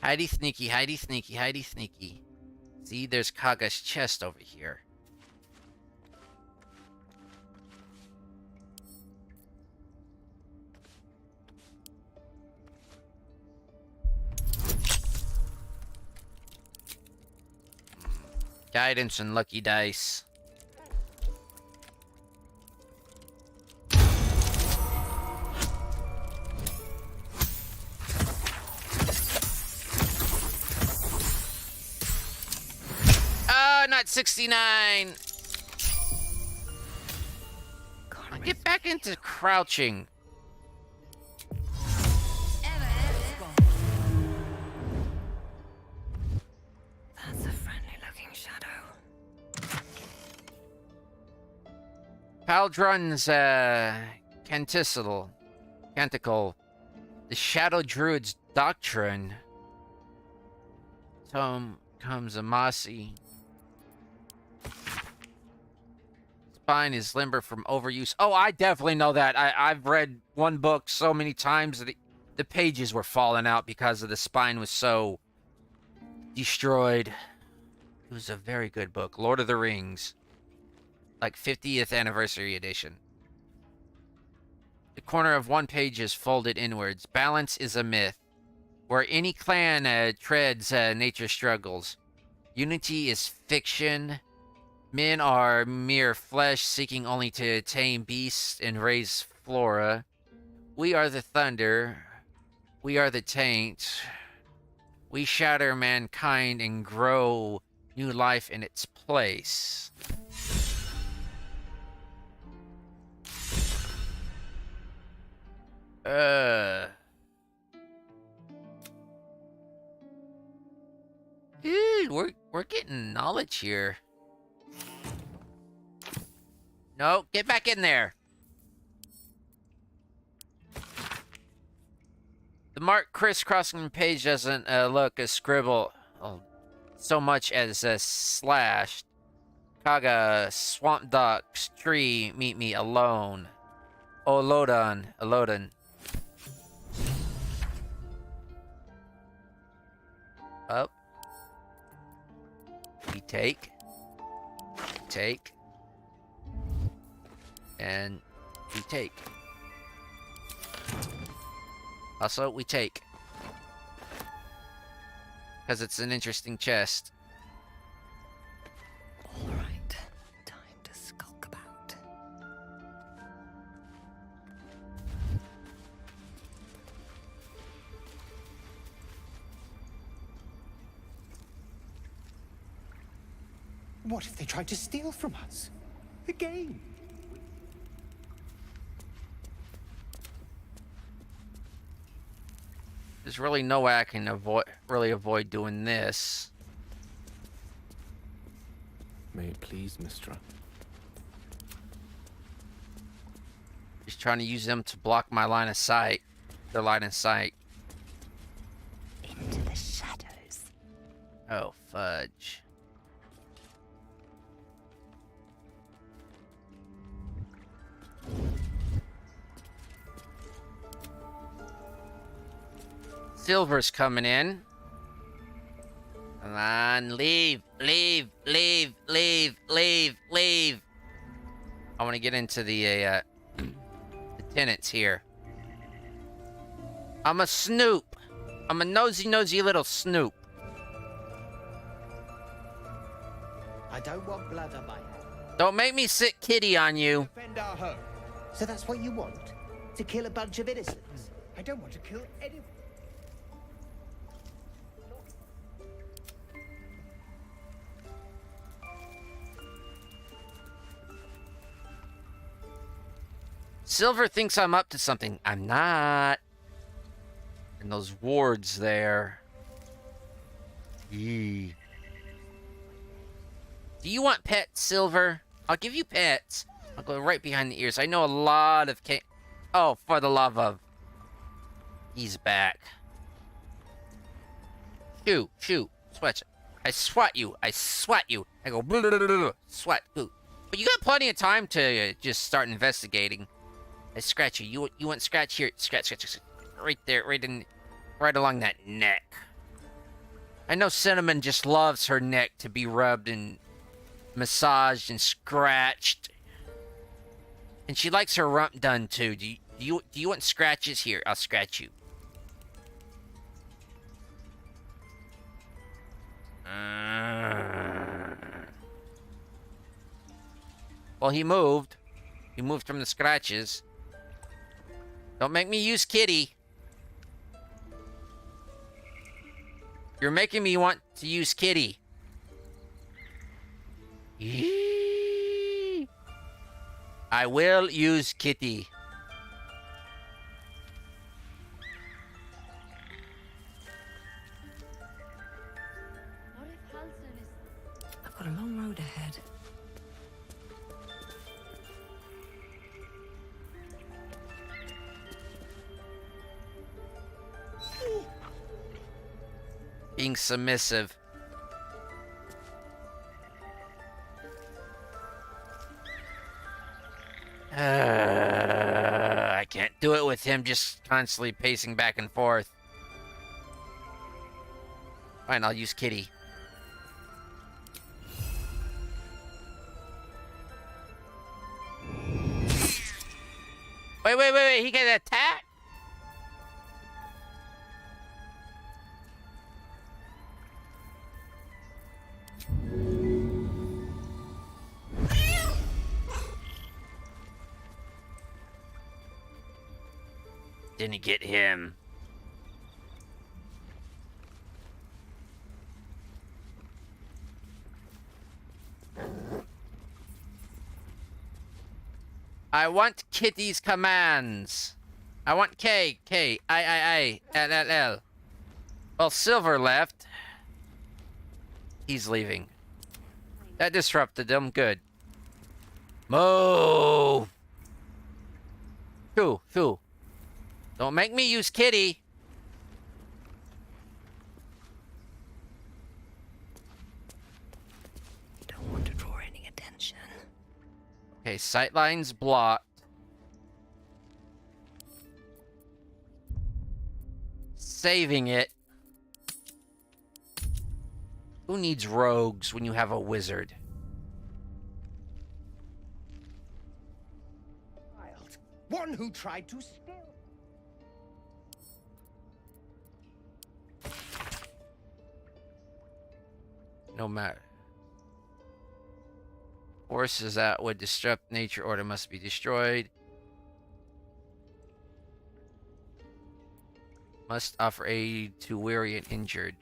Hidey sneaky, hidey sneaky, hidey sneaky. See, there's Kaga's chest over here. Guidance and lucky dice. Not 69. Get back into crouching. That's a friendly-looking shadow. Paldron's canticle. The Shadow Druid's doctrine. Tome comes Amasi. Spine is limber from overuse. Oh, I definitely know that. I've read one book so many times that the pages were falling out because of the spine was so destroyed. It was a very good book. Lord of the Rings. Like 50th anniversary edition. The corner of one page is folded inwards. Balance is a myth. Where any clan treads, nature struggles. Unity is fiction. Men are mere flesh seeking only to tame beasts and raise flora. We are the thunder. We are the taint. We shatter mankind and grow new life in its place. Dude, we're getting knowledge here. No, get back in there. The mark crisscrossing the page doesn't look a scribble so much as a slash. Kaga, swamp ducks, tree, meet me alone. Olodan. Up. We take. And we take. Also, we take. Because it's an interesting chest. All right, time to What if they tried to steal from us? Again? There's really no way I can avoid doing this. May it please, Mistra. Just trying to use them to block my line of sight. Their line of sight. Into the shadows. Oh, fudge. Silver's coming in. Come on, leave, leave, leave, leave, leave, leave. I want to get into the tenants here. I'm a snoop. I'm a nosy little snoop. I don't want blood on my hands. Don't make me sit kitty on you. Defend our home. So that's what you want? To kill a bunch of innocents? I don't want to kill anyone. Silver thinks I'm up to something. I'm not. And those wards there. Yee. Do you want pets, Silver? I'll give you pets. I'll go right behind the ears. I know a lot of Oh, for the love of. He's back. Shoo, shoo. Swat. I swat you. I swat you. I go blah, blah, blah, blah, swat. Ooh. But you got plenty of time to just start investigating. I scratch you. You want scratch here? Scratch, scratch, scratch. Right there, right along that neck. I know Cinnamon just loves her neck to be rubbed and massaged and scratched, and she likes her rump done too. Do you want scratches? Here, I'll scratch you. Well, he moved. He moved from the scratches. Don't make me use kitty. You're making me want to use kitty. Yee. I will use kitty. I've got a long road ahead. Being submissive. I can't do it with him just constantly pacing back and forth. Fine, I'll use kitty. Wait, he got attacked? Didn't get him. I want Kitty's commands. I want K, I, L. Well, Silver left. He's leaving. That disrupted them. Good. Move. Shoo. Don't make me use kitty. Don't want to draw any attention. Okay, sightline's blocked. Saving it. Who needs rogues when you have a wizard? One who tried to steal. No matter. Forces that would disrupt nature order must be destroyed. Must offer aid to weary and injured.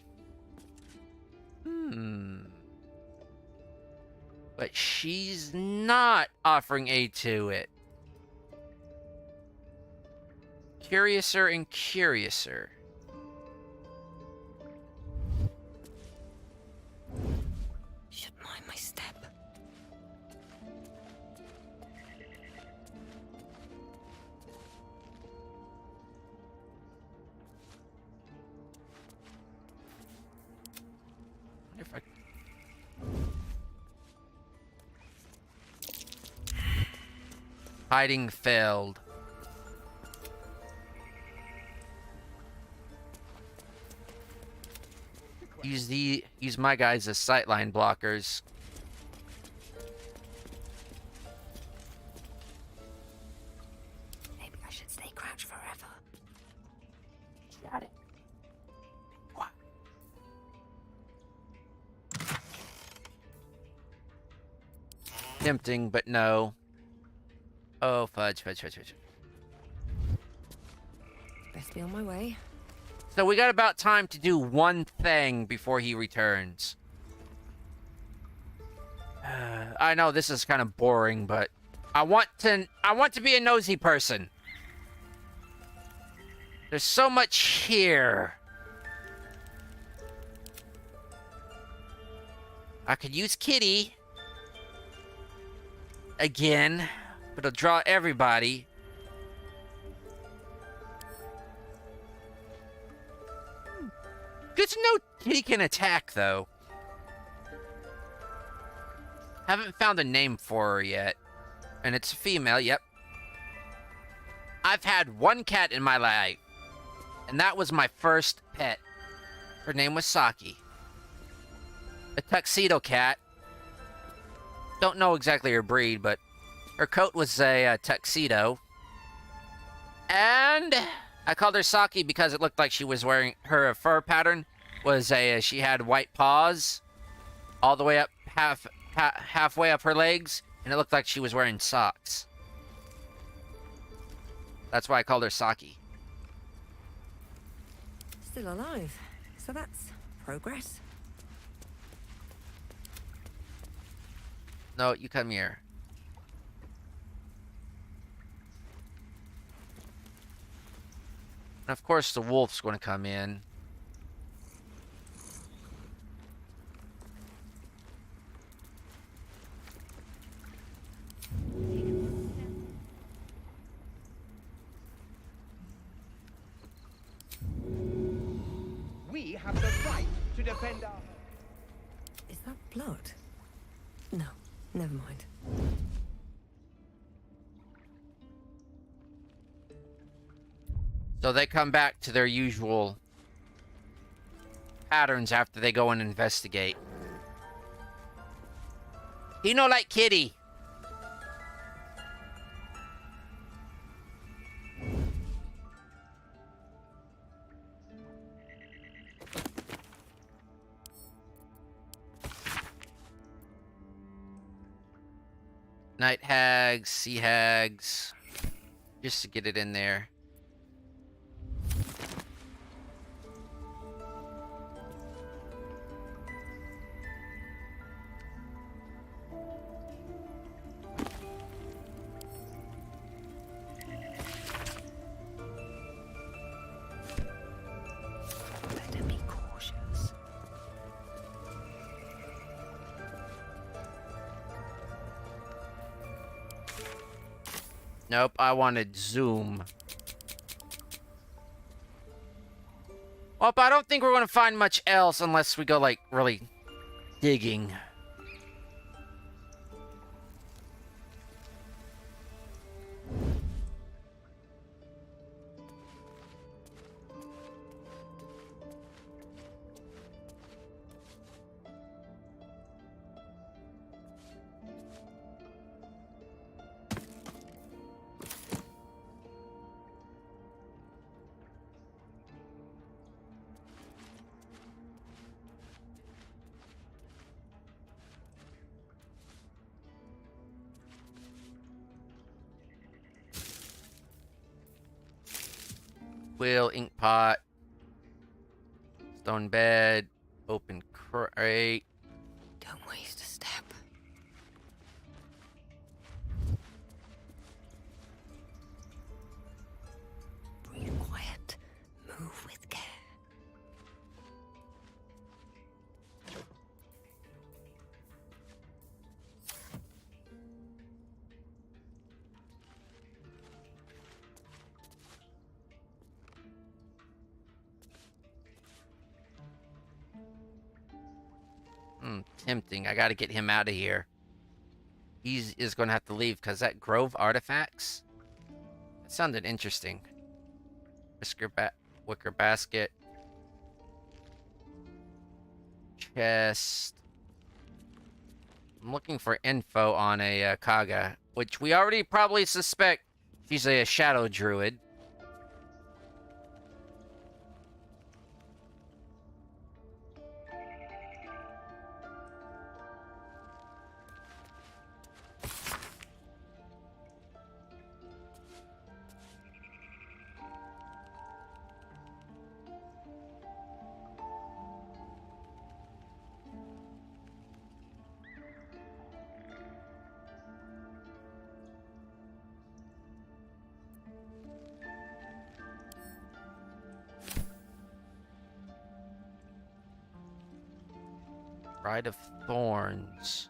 But she's not offering aid to it. Curiouser and curiouser. Should mind my step. If I... Hiding failed. Use my guys as sightline blockers. Maybe I should stay crouched forever. Got it. What? Tempting, but no. Oh, fudge. Best be on my way. So we got about time to do one thing before he returns. I know this is kind of boring, but I want to be a nosy person. There's so much here. I could use Kitty again, but it'll draw everybody. Good to know Kitty can attack, though. Haven't found a name for her yet. And it's a female, yep. I've had one cat in my life. And that was my first pet. Her name was Saki. A tuxedo cat. Don't know exactly her breed, but her coat was a tuxedo. And I called her Saki because it looked like she was wearing her fur pattern was she had white paws all the way up halfway up her legs, and it looked like she was wearing socks. That's why I called her Saki. Still alive. So that's progress. No, you come here. And of course the wolf's going to come in. We have the right to defend our... Is that blood? No, never mind. So they come back to their usual patterns after they go and investigate. He no like Kitty. Night hags, sea hags, just to get it in there. Better be cautious. Nope, I wanted zoom. Well, but I don't think we're going to find much else unless we go, like, really digging. Wheel, ink pot, stone bed, open crate. Don't waste a step. Tempting. I gotta get him out of here. He is gonna have to leave because that Grove artifacts. That sounded interesting. Wicker basket. Chest. I'm looking for info on a Kaga, which we already probably suspect she's a shadow druid. Rite of Thorns.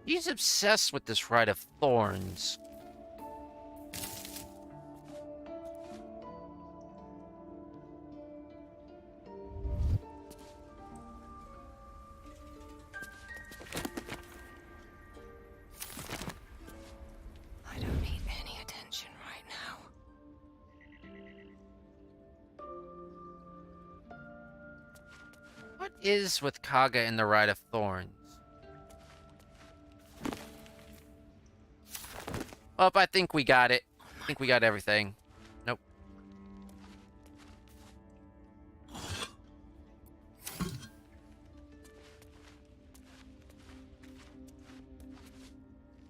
He's obsessed with this Rite of Thorns. I don't need any attention right now. What is with Kaga and the Rite of Thorns? Oh, I think we got it. I think we got everything. Nope.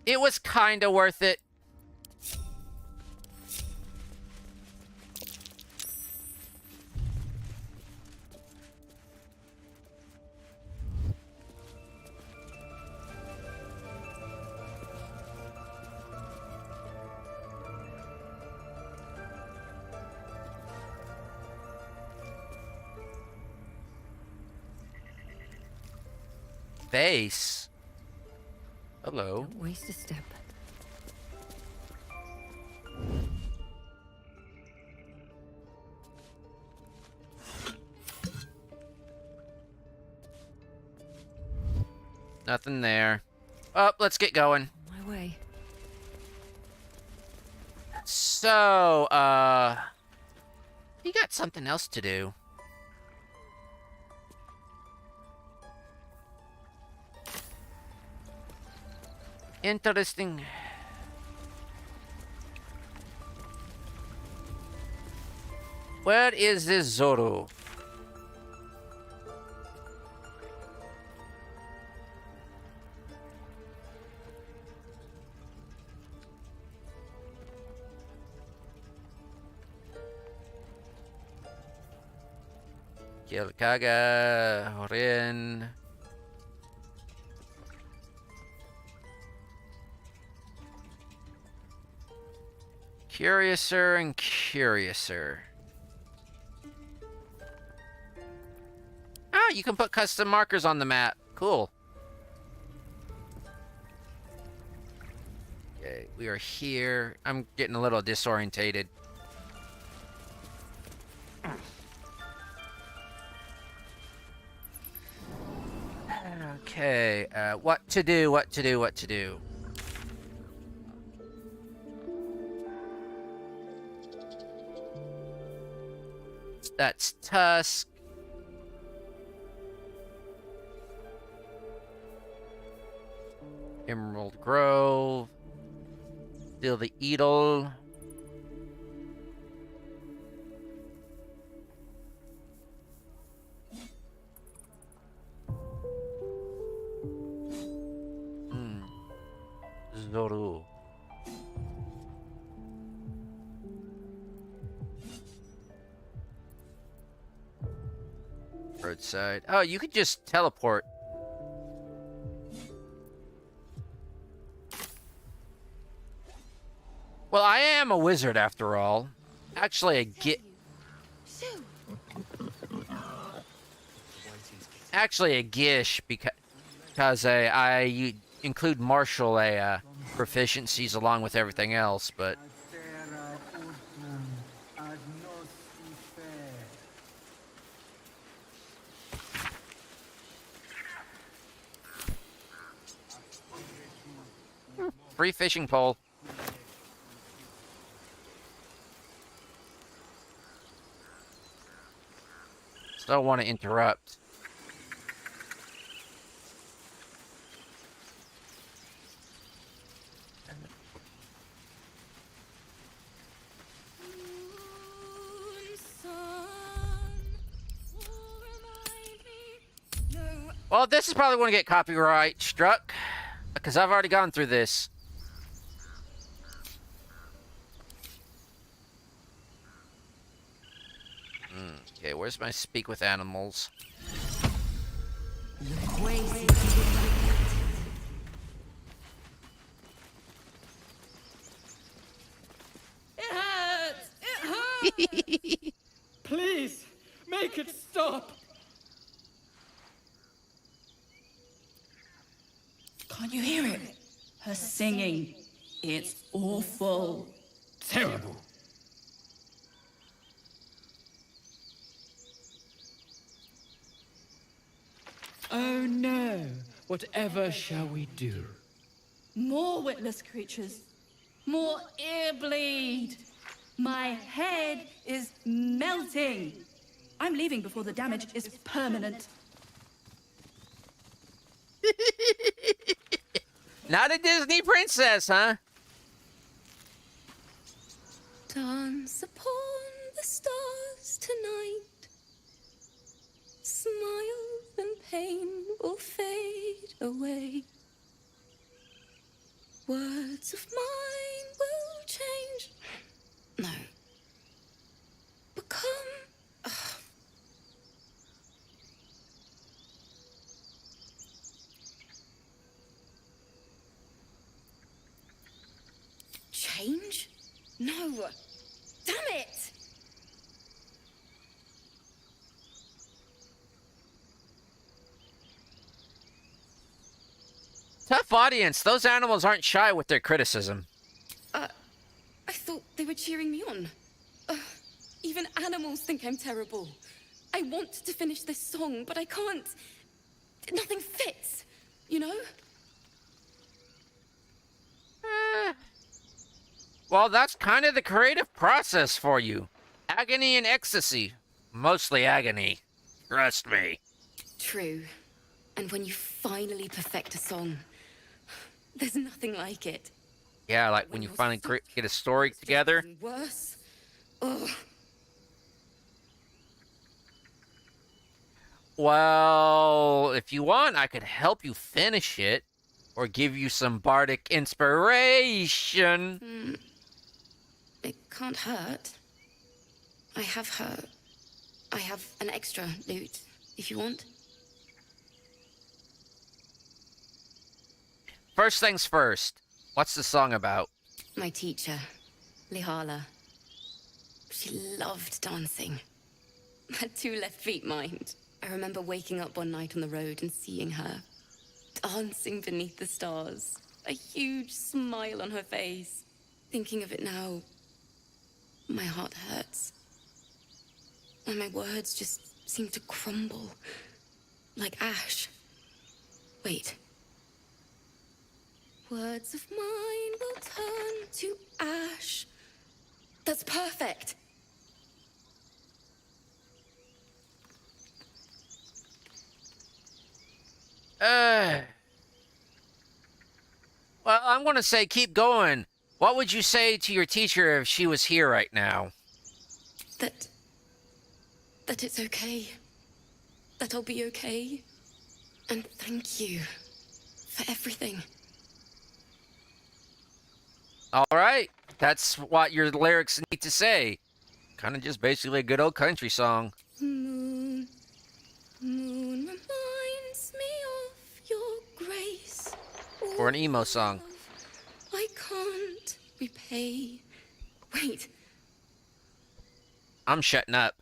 It was kinda worth it. Base. Hello. Don't waste a step. Nothing there. Oh, let's get going. My way. So, you got something else to do. Interesting. Where is this Zoro? Kill Kaga, Horin. Curiouser and curiouser. Ah, you can put custom markers on the map. Cool. Okay, we are here. I'm getting a little disorientated. Okay, what to do, what to do, what to do. That's Tusk. Emerald Grove. Steal the Edel. Zoru. Roadside. Oh, you could just teleport. Well, I am a wizard after all. Actually, a Gish because I include martial proficiencies along with everything else, but Free fishing pole. Still want to interrupt. Well, this is probably going to get copyright struck because I've already gone through this. Okay, where's my speak with animals? It hurts! It hurts! Please, make it stop! Can't you hear it? Her singing. It's awful. Terrible. Oh no! Whatever shall we do? More witless creatures. More ear bleed. My head is melting. I'm leaving before the damage is permanent. Not a Disney princess, huh? Dance upon the stars tonight. Smiles and pain will fade away. Words of mine will change. No. Become. Change? No. Damn it! Tough audience. Those animals aren't shy with their criticism. I thought they were cheering me on. Even animals think I'm terrible. I want to finish this song, but I can't. Nothing fits, you know? Well, that's kind of the creative process for you. Agony and ecstasy. Mostly agony. Trust me. True. And when you finally perfect a song, there's nothing like it. Yeah, like when you finally get a story together. Even worse. Ugh. Well, if you want, I could help you finish it. Or give you some bardic inspiration. It can't hurt. I have an extra lute, if you want. First things first. What's the song about? My teacher, Lihala. She loved dancing. Had 2 left feet, mind. I remember waking up one night on the road and seeing her dancing beneath the stars. A huge smile on her face. Thinking of it now, my heart hurts. And my words just seem to crumble. Like ash. Wait. Words of mine will turn to ash. That's perfect. Well, I'm gonna say keep going. What would you say to your teacher if she was here right now? That it's okay. That I'll be okay. And thank you for everything. All right, that's what your lyrics need to say. Kind of just basically a good old country song. Moon, moon reminds me of your grace. Or an emo song. I can't repay. Wait. I'm shutting up.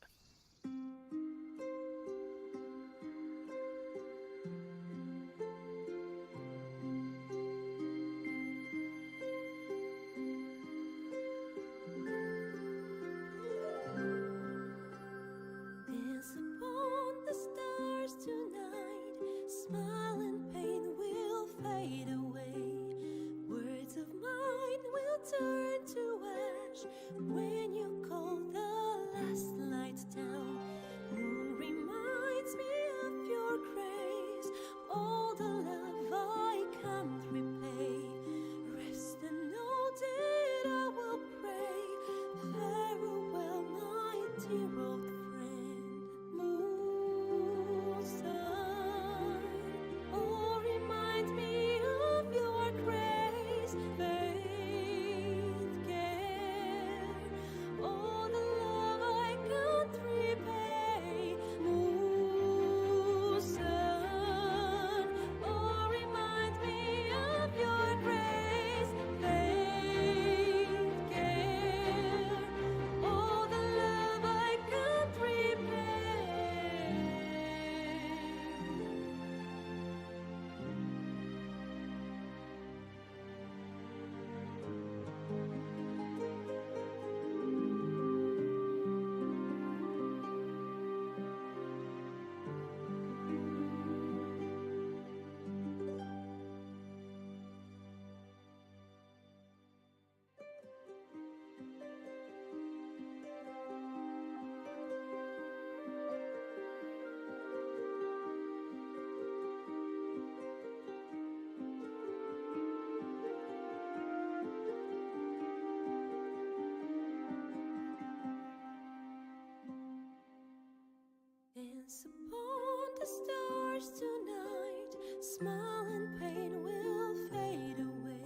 smile and pain will fade away.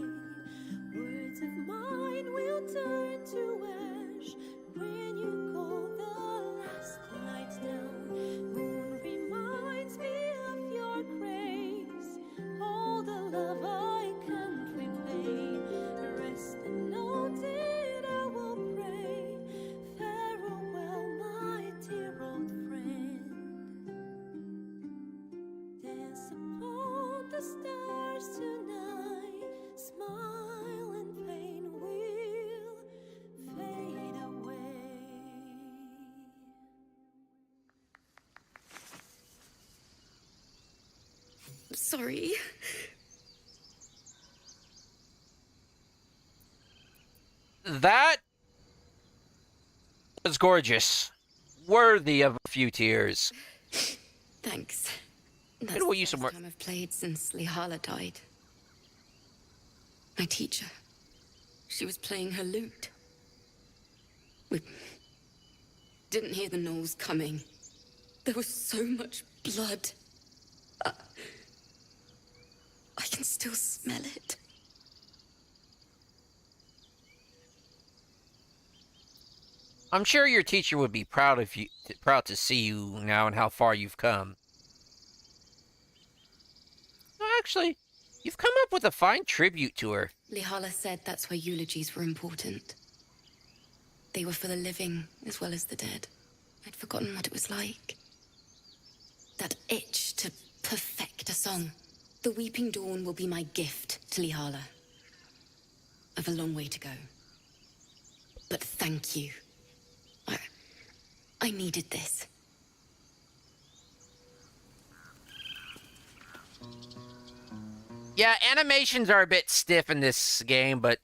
Words of mine will turn to ash when you call the last light down. Moon reminds me of your grace, all the love I can't repay. Rest and note it, I will pray. Farewell, my dear old friend. Dance upon the stars tonight. Smile and pain will fade away. Sorry. That was gorgeous. Worthy of a few tears. Thanks. Maybe That's we'll the use some first more. time I've played since Lihala died. My teacher. She was playing her lute. We didn't hear the gnolls coming. There was so much blood. I can still smell it. I'm sure your teacher would be proud of you, proud to see you now and how far you've come. Actually, you've come up with a fine tribute to her. Lihala said that's why eulogies were important. They were for the living as well as the dead. I'd forgotten what it was like. That itch to perfect a song. The Weeping Dawn will be my gift to Lihala. I've a long way to go. But thank you. I needed this. Yeah, animations are a bit stiff in this game, but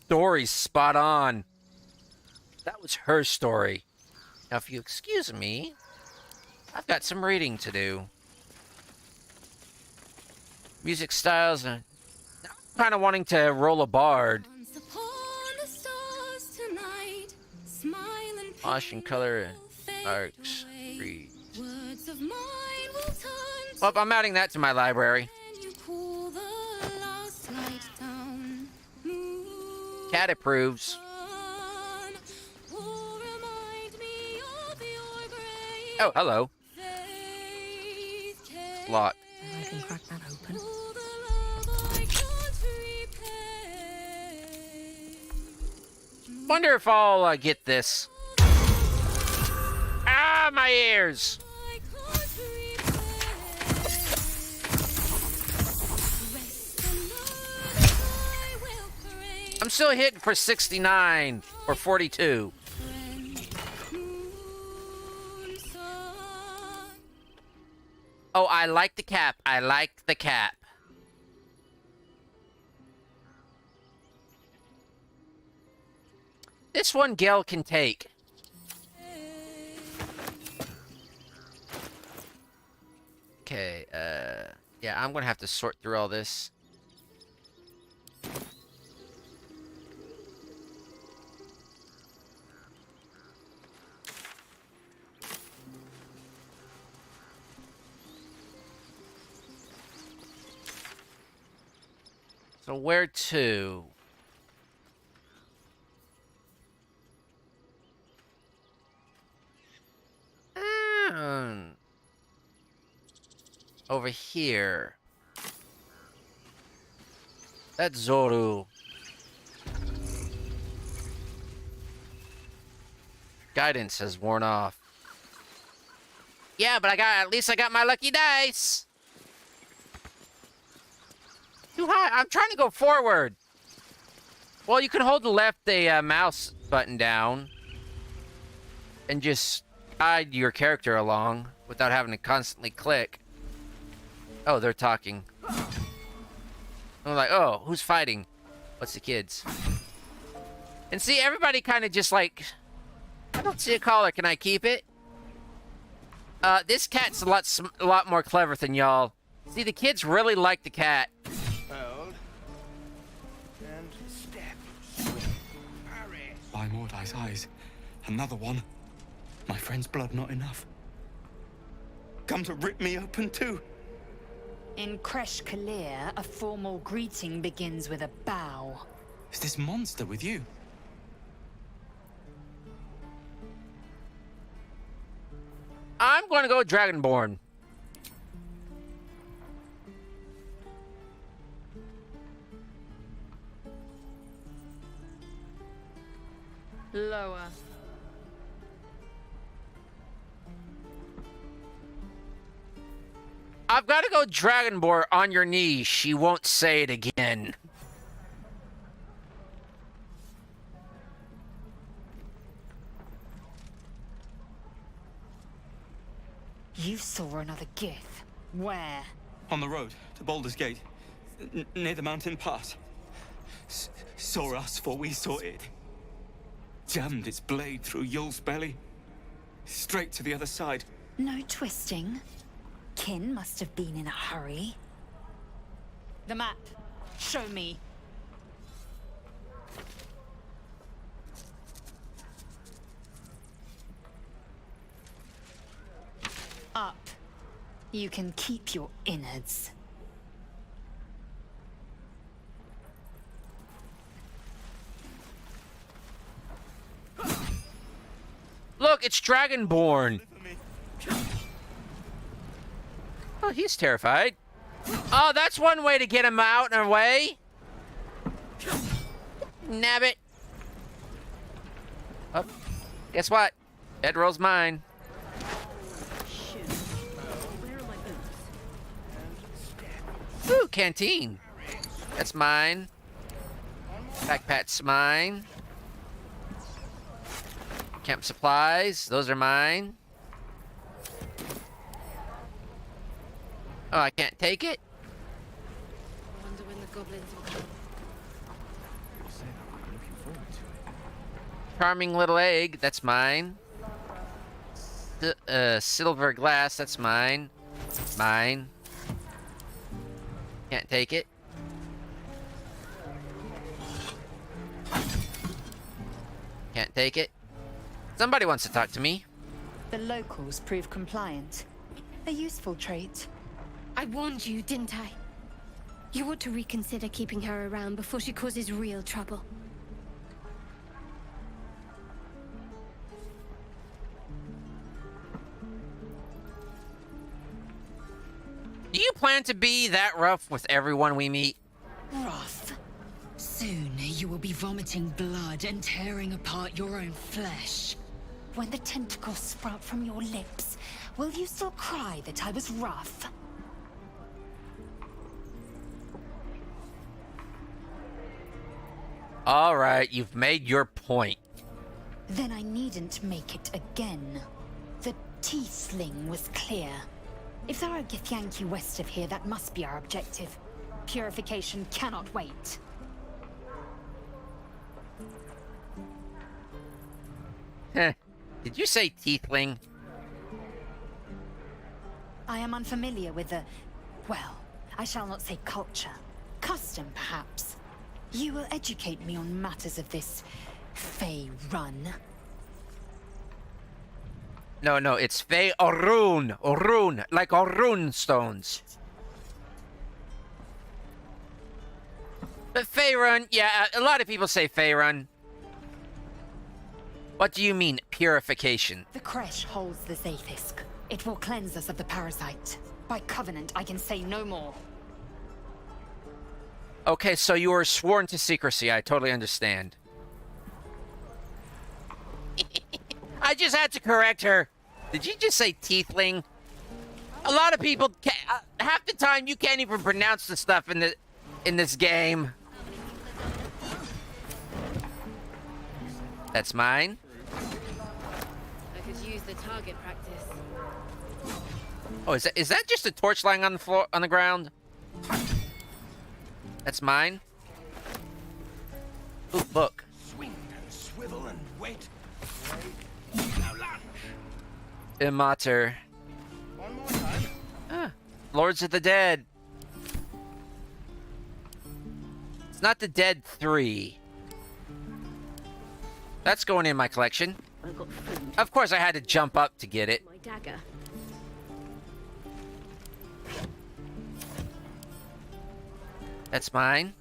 story's spot on. That was her story. Now, if you excuse me, I've got some reading to do. Music styles, I'm kind of wanting to roll a bard. Once upon the stars tonight, smile and Motion, color, and fade arcs, away. read. Words of mine will turn to Well, I'm adding that to my library. when you cool the last light down. Moon Cat approves. will remind me of your grace. Oh, hello. Faith can Lock. I can crack that open. all the love I can't repay. Wonder if I'll get this. Ah, my ears! I can't repay. Rest another I will pray. I'm still hitting for 69 or 42. Oh, I like the cap. I like the cap. This one Gale can take. Okay, yeah, I'm gonna have to sort through all this. So where to? Over here. That's Zoru. Guidance has worn off. Yeah, but at least I got my lucky dice. Too high. I'm trying to go forward. Well, you can hold the mouse button down and just guide your character along without having to constantly click. Oh, they're talking. I'm like, oh, who's fighting? What's the kids? And see, everybody kind of just like, I don't see a collar. Can I keep it? This cat's a lot more clever than y'all. See, the kids really like the cat. Hold. And step. Parry. By Mordai's eyes, another one. My friend's blood not enough. Come to rip me open too. In Kresh Kalir, a formal greeting begins with a bow. Is this monster with you? I'm going to go Dragonborn. Lower. I've got to go Dragonborn on your knees. She won't say it again. You saw another Gith. Where? On the road to Baldur's Gate, near the mountain pass. Saw us, for we saw it. Jammed its blade through Yul's belly, straight to the other side. No twisting. Kin must have been in a hurry. The map. Show me. Up. You can keep your innards. Look, it's Dragonborn. Oh, he's terrified. Oh, that's one way to get him out and away. Nabbit. Oh, guess what? Bedroll's mine. Ooh, canteen. That's mine. Backpack's mine. Camp supplies. Those are mine. Oh, I can't take it? I wonder when the goblins will come. Charming little egg. That's mine. Silver glass. That's mine. Mine. Can't take it. Can't take it. Somebody wants to talk to me. The locals prove compliant. A useful trait. I warned you, didn't I? You ought to reconsider keeping her around before she causes real trouble. Do you plan to be that rough with everyone we meet? Rough. Soon you will be vomiting blood and tearing apart your own flesh. When the tentacles sprout from your lips, will you still cry that I was rough? All right, you've made your point. Then I needn't make it again. The Tiefling was clear. If there are Githyanki west of here, that must be our objective. Purification cannot wait. Heh. Did you say tiefling? I am unfamiliar with the... well, I shall not say culture. Custom, perhaps. You will educate me on matters of this... Faerun. No, it's Faerun. Orun, like Orun stones. But Faerun, yeah, a lot of people say Faerun. What do you mean, purification? The Kresh holds the Zaithisk. It will cleanse us of the parasite. By covenant, I can say no more. Okay, so you were sworn to secrecy. I totally understand. I just had to correct her. Did you just say tiefling? A lot of people can't, half the time you can't even pronounce the stuff in this game. That's mine. I could use the target practice. Oh, is that just a torch lying on the floor on the ground? That's mine. Ooh, book. Swing and swivel and wait. Imater. One more time. Ah, Lords of the Dead. It's not the Dead 3. That's going in my collection. I've got food. Of course, I had to jump up to get it. My dagger. That's mine.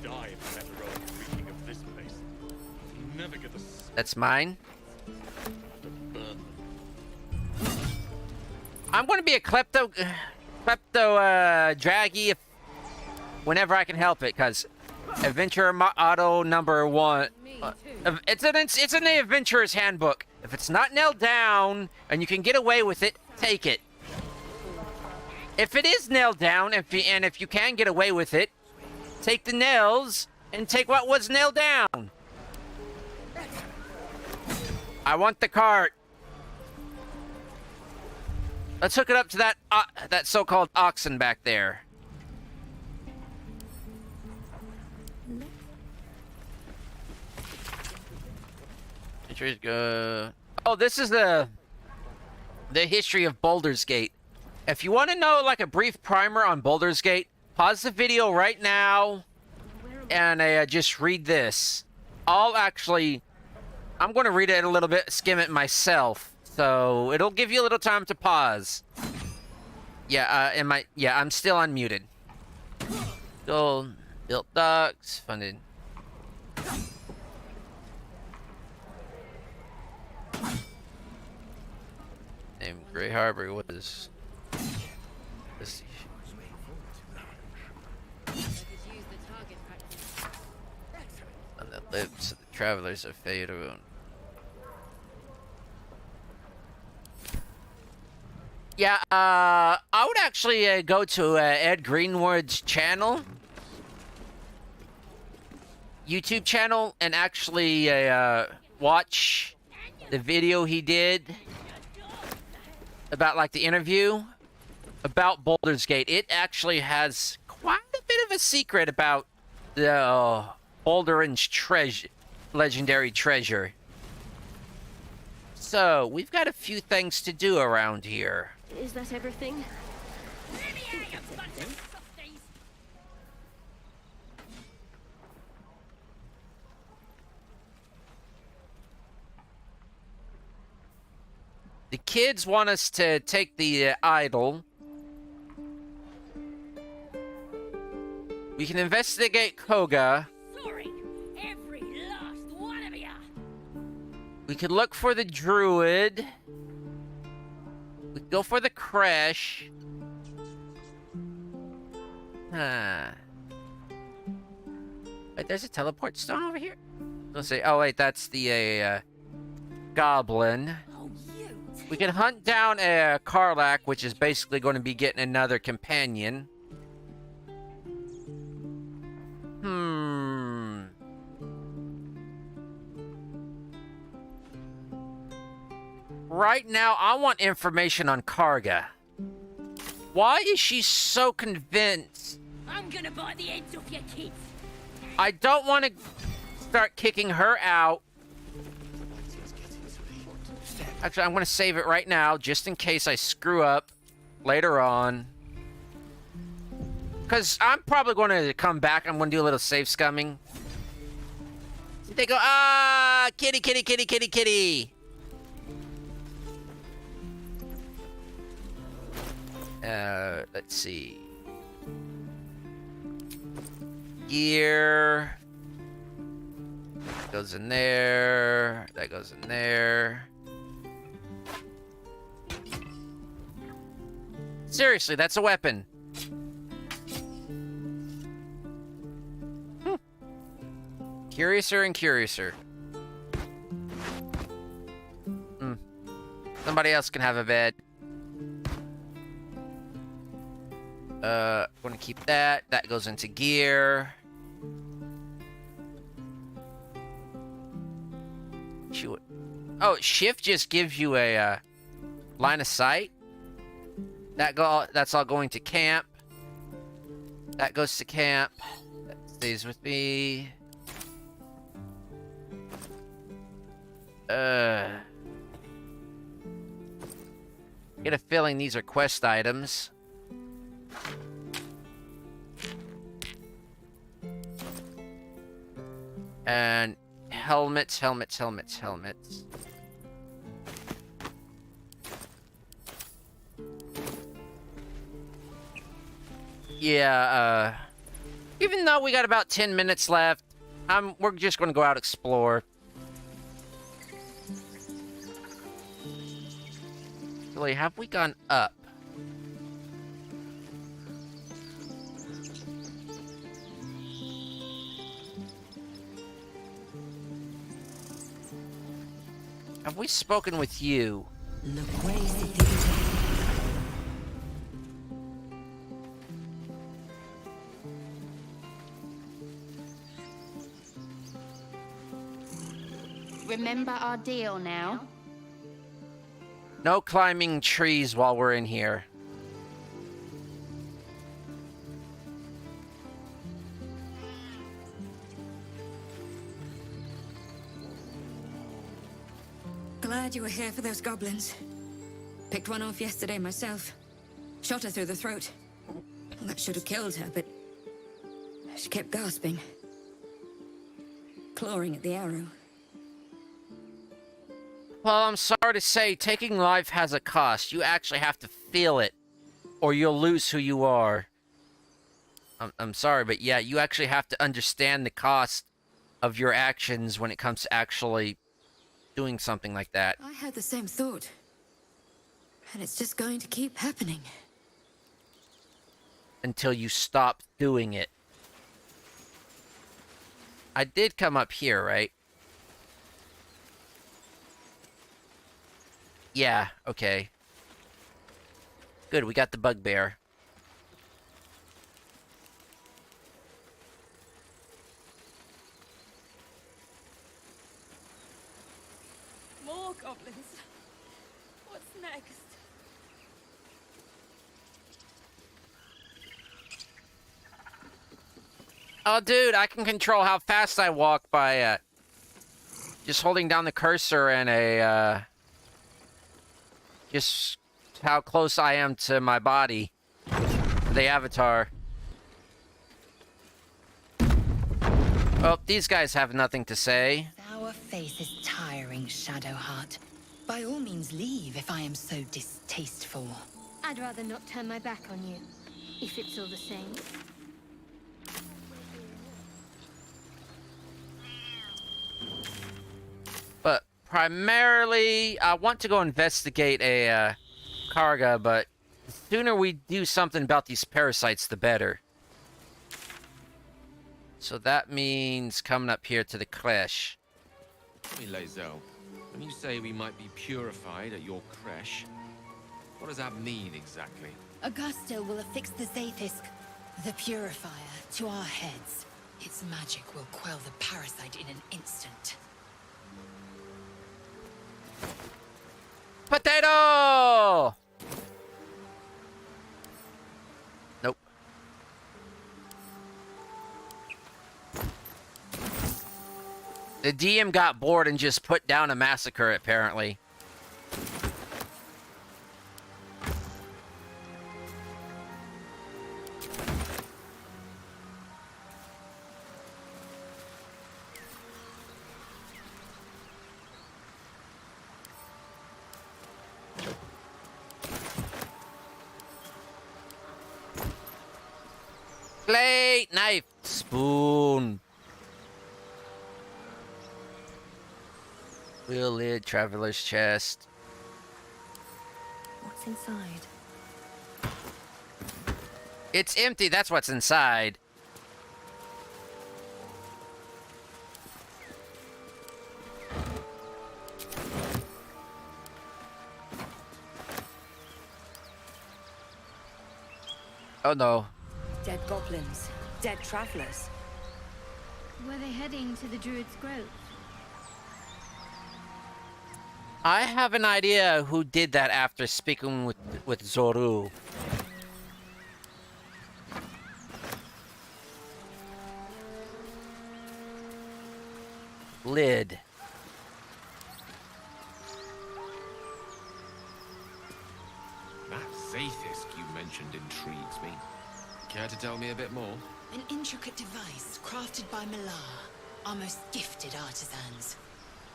Die if you met a rogue reeking of this place. You never get the That's mine. to burn them. I'm going to be a klepto draggy whenever I can help it, because adventure auto number 1. It's in the adventurer's handbook. If it's not nailed down and you can get away with it, take it. If it is nailed down, if you can get away with it, take the nails and take what was nailed down. I want the cart. Let's hook it up to that so-called oxen back there. Oh, this is the history of Baldur's Gate. If you want to know like a brief primer on Baldur's Gate, pause the video right now and just read this. I'm going to read it a little bit, skim it myself, so it'll give you a little time to pause. Yeah, I'm still unmuted. Gold, built docks, funded. Name Grey Harbor. What is this? On the lips of the travelers of Faerun. Yeah, I would actually go to Ed Greenwood's channel, YouTube channel, and actually watch the video he did about like the interview about Baldur's Gate. It actually has quite a bit of a secret about the Baldur's legendary treasure. So we've got a few things to do around here. Is that everything? The kids want us to take the idol. We can investigate Koga. Sorry, every last one of ya. We could look for the druid. We could go for the crash. Wait, there's a teleport stone over here? Let's see. Oh, wait, that's the goblin. We can hunt down a Karlach, which is basically going to be getting another companion. Right now, I want information on Karga. Why is she so convinced? I'm gonna bite the heads off your kids. I don't want to start kicking her out. Actually, I'm going to save it right now, just in case I screw up later on. Because I'm probably going to come back. I'm going to do a little save scumming. They go, kitty, kitty, kitty, kitty, kitty. Let's see. Gear. That goes in there. That goes in there. Seriously, that's a weapon. Curiouser and curiouser. Somebody else can have a bed. Gonna keep that. That goes into gear. Oh, shift just gives you a line of sight. That's all going to camp. That goes to camp. That stays with me. Get a feeling these are quest items. And helmets, helmets, helmets, helmets. Yeah, even though we got about 10 minutes left, we're just gonna go out explore. Really, have we gone up? Have we spoken with you? Remember our deal now? No climbing trees while we're in here. Glad you were here for those goblins. Picked one off yesterday myself. Shot her through the throat. That should have killed her, but she kept gasping. Clawing at the arrow. Well, I'm sorry to say, taking life has a cost. You actually have to feel it, or you'll lose who you are. I'm sorry, but yeah, you actually have to understand the cost of your actions when it comes to actually doing something like that. I had the same thought. And it's just going to keep happening. Until you stop doing it. I did come up here, right? Yeah, okay. Good, we got the bugbear. More goblins. What's next? Oh, dude, I can control how fast I walk by just holding down the cursor and just how close I am to my body. The avatar. Oh, these guys have nothing to say. Our face is tiring, Shadowheart. By all means leave if I am so distasteful. I'd rather not turn my back on you, if it's all the same. But primarily, I want to go investigate a Karga, but the sooner we do something about these parasites, the better. So that means coming up here to the creche. Hey, Lae'zel, when you say we might be purified at your creche, what does that mean exactly? Augusto will affix the Zaithisk, the purifier, to our heads. Its magic will quell the parasite in an instant. Potato! Nope. The DM got bored and just put down a massacre, apparently. Plate, knife, spoon. Wheel lid, traveler's chest. What's inside? It's empty, that's what's inside. Oh no. Dead goblins. Dead travelers. Were they heading to the Druid's Grove? I have an idea who did that after speaking with Zoru. Lid. That Zaithisk you mentioned intrigues me. Care to tell me a bit more? An intricate device crafted by Malar, our most gifted artisans.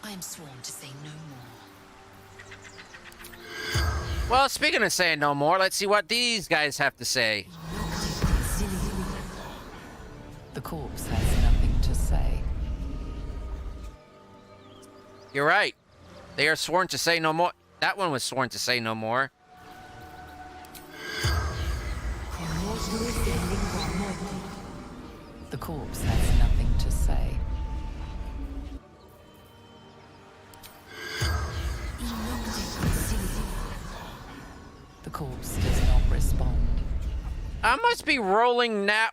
I am sworn to say no more. Well, speaking of saying no more, let's see what these guys have to say. You're right. They are sworn to say no more. That one was sworn to say no more. The corpse has nothing to say. The corpse does not respond. I must be rolling nat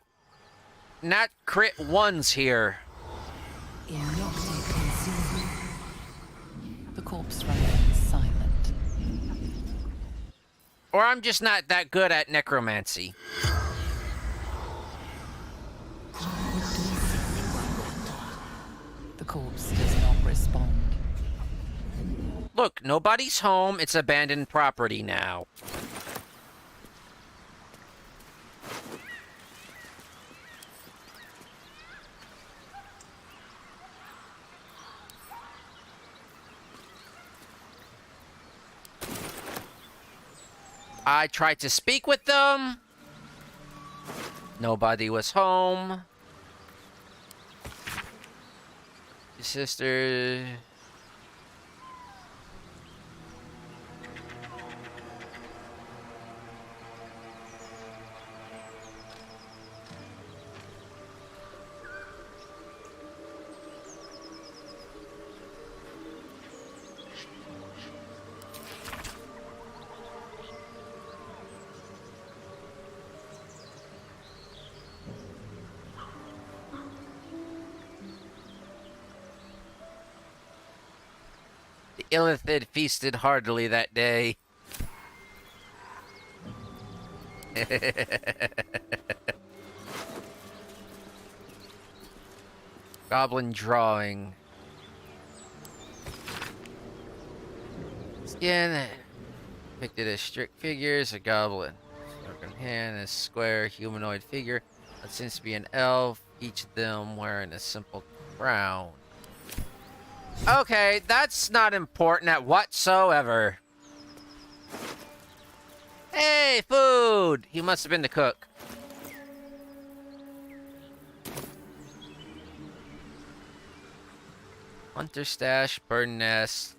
crit ones here. The corpse remains silent. Or I'm just not that good at necromancy. The corpse does not respond. Look, nobody's home. It's abandoned property now. I tried to speak with them. Nobody was home. Your sister... The Illithid feasted heartily that day. Goblin drawing. Skin. Depicted as strict figures. A goblin. Broken hand. A square humanoid figure. That seems to be an elf. Each of them wearing a simple crown. Okay, that's not important at whatsoever. Hey, food! He must have been the cook. Hunter stash, bird nest.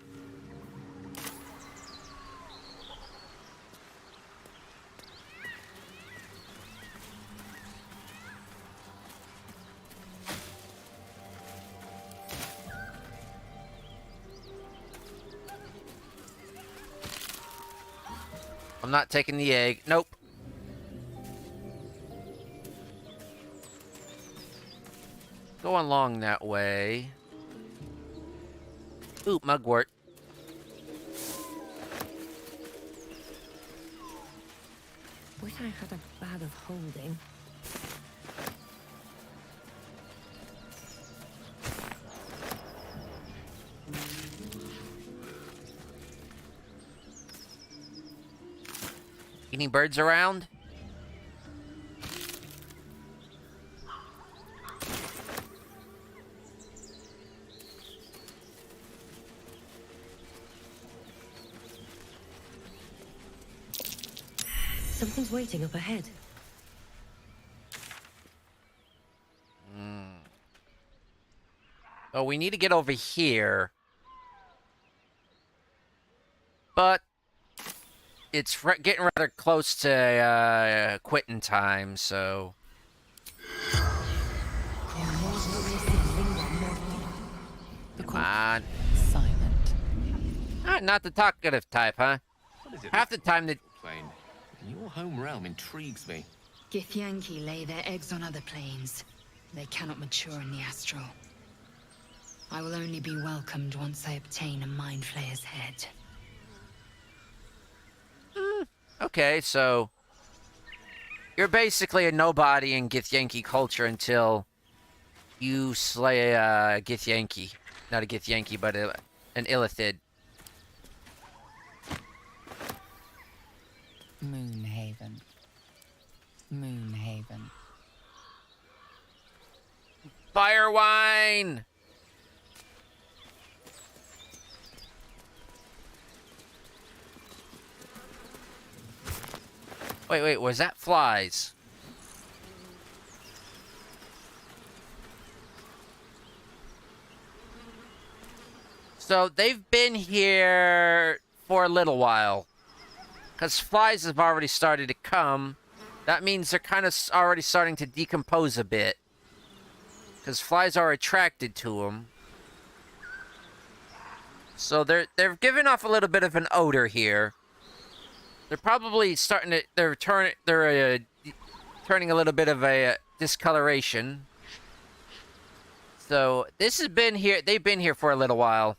I'm not taking the egg. Nope. Go along that way. Ooh, mugwort. Wish I had a bag of holding. Any birds around? Something's waiting up ahead. Oh, we need to get over here. But it's getting rather close to quitting time, so... Come on. Silent. Not the talkative type, huh? Half the time that... Plane. Your home realm intrigues me. Githyanki lay their eggs on other planes. They cannot mature in the astral. I will only be welcomed once I obtain a Mind Flayer's head. Okay, so... You're basically a nobody in Githyanki culture until you slay a Githyanki. Not a Githyanki, but an Illithid. Moonhaven. Moonhaven. Fire wine! Wait, was that flies? So they've been here for a little while. Because flies have already started to come. That means they're kind of already starting to decompose a bit. Because flies are attracted to them. So they're giving off a little bit of an odor here. They're probably starting to... They're turning a little bit of a discoloration. So this has been here... They've been here for a little while.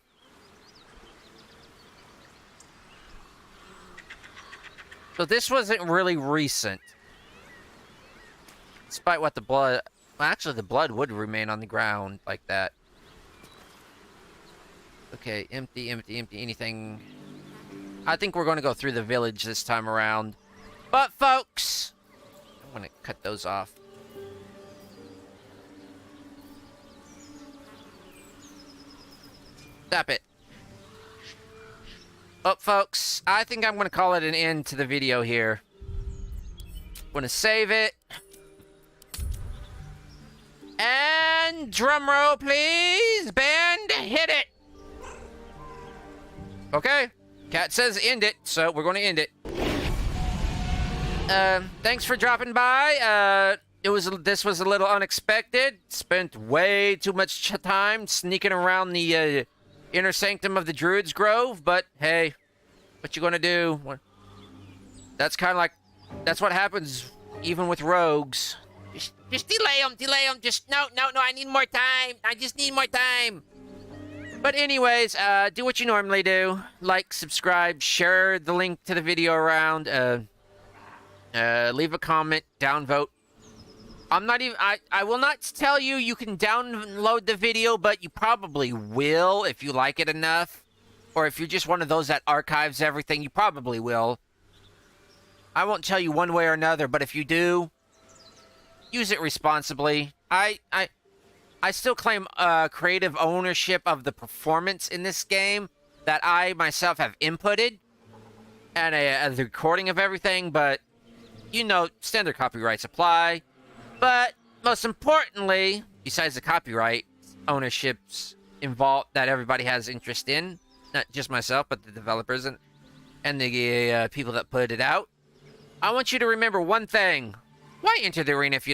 So this wasn't really recent. Despite what the blood... Well, actually, the blood would remain on the ground like that. Okay, empty, empty, empty, anything... I think we're going to go through the village this time around. But, folks... I'm going to cut those off. Stop it. Oh, folks, I think I'm going to call it an end to the video here. I'm going to save it. And drum roll, please. Band, hit it. Okay. Cat says end it, so we're going to end it. Thanks for dropping by. This was a little unexpected. Spent way too much time sneaking around the inner sanctum of the Druid's Grove, but hey, what you gonna do? That's kind of like, that's what happens even with rogues. Just delay them. Just, no, I need more time. I just need more time. But anyways, do what you normally do. Like, subscribe, share the link to the video around, leave a comment, downvote. I will not tell you you can download the video, but you probably will if you like it enough. Or if you're just one of those that archives everything, you probably will. I won't tell you one way or another, but if you do, use it responsibly. I still claim creative ownership of the performance in this game that I myself have inputted. And the recording of everything, but, you know, standard copyrights apply. But most importantly, besides the copyright ownerships involved that everybody has interest in, not just myself, but the developers and the people that put it out, I want you to remember one thing. Why enter the arena if you don't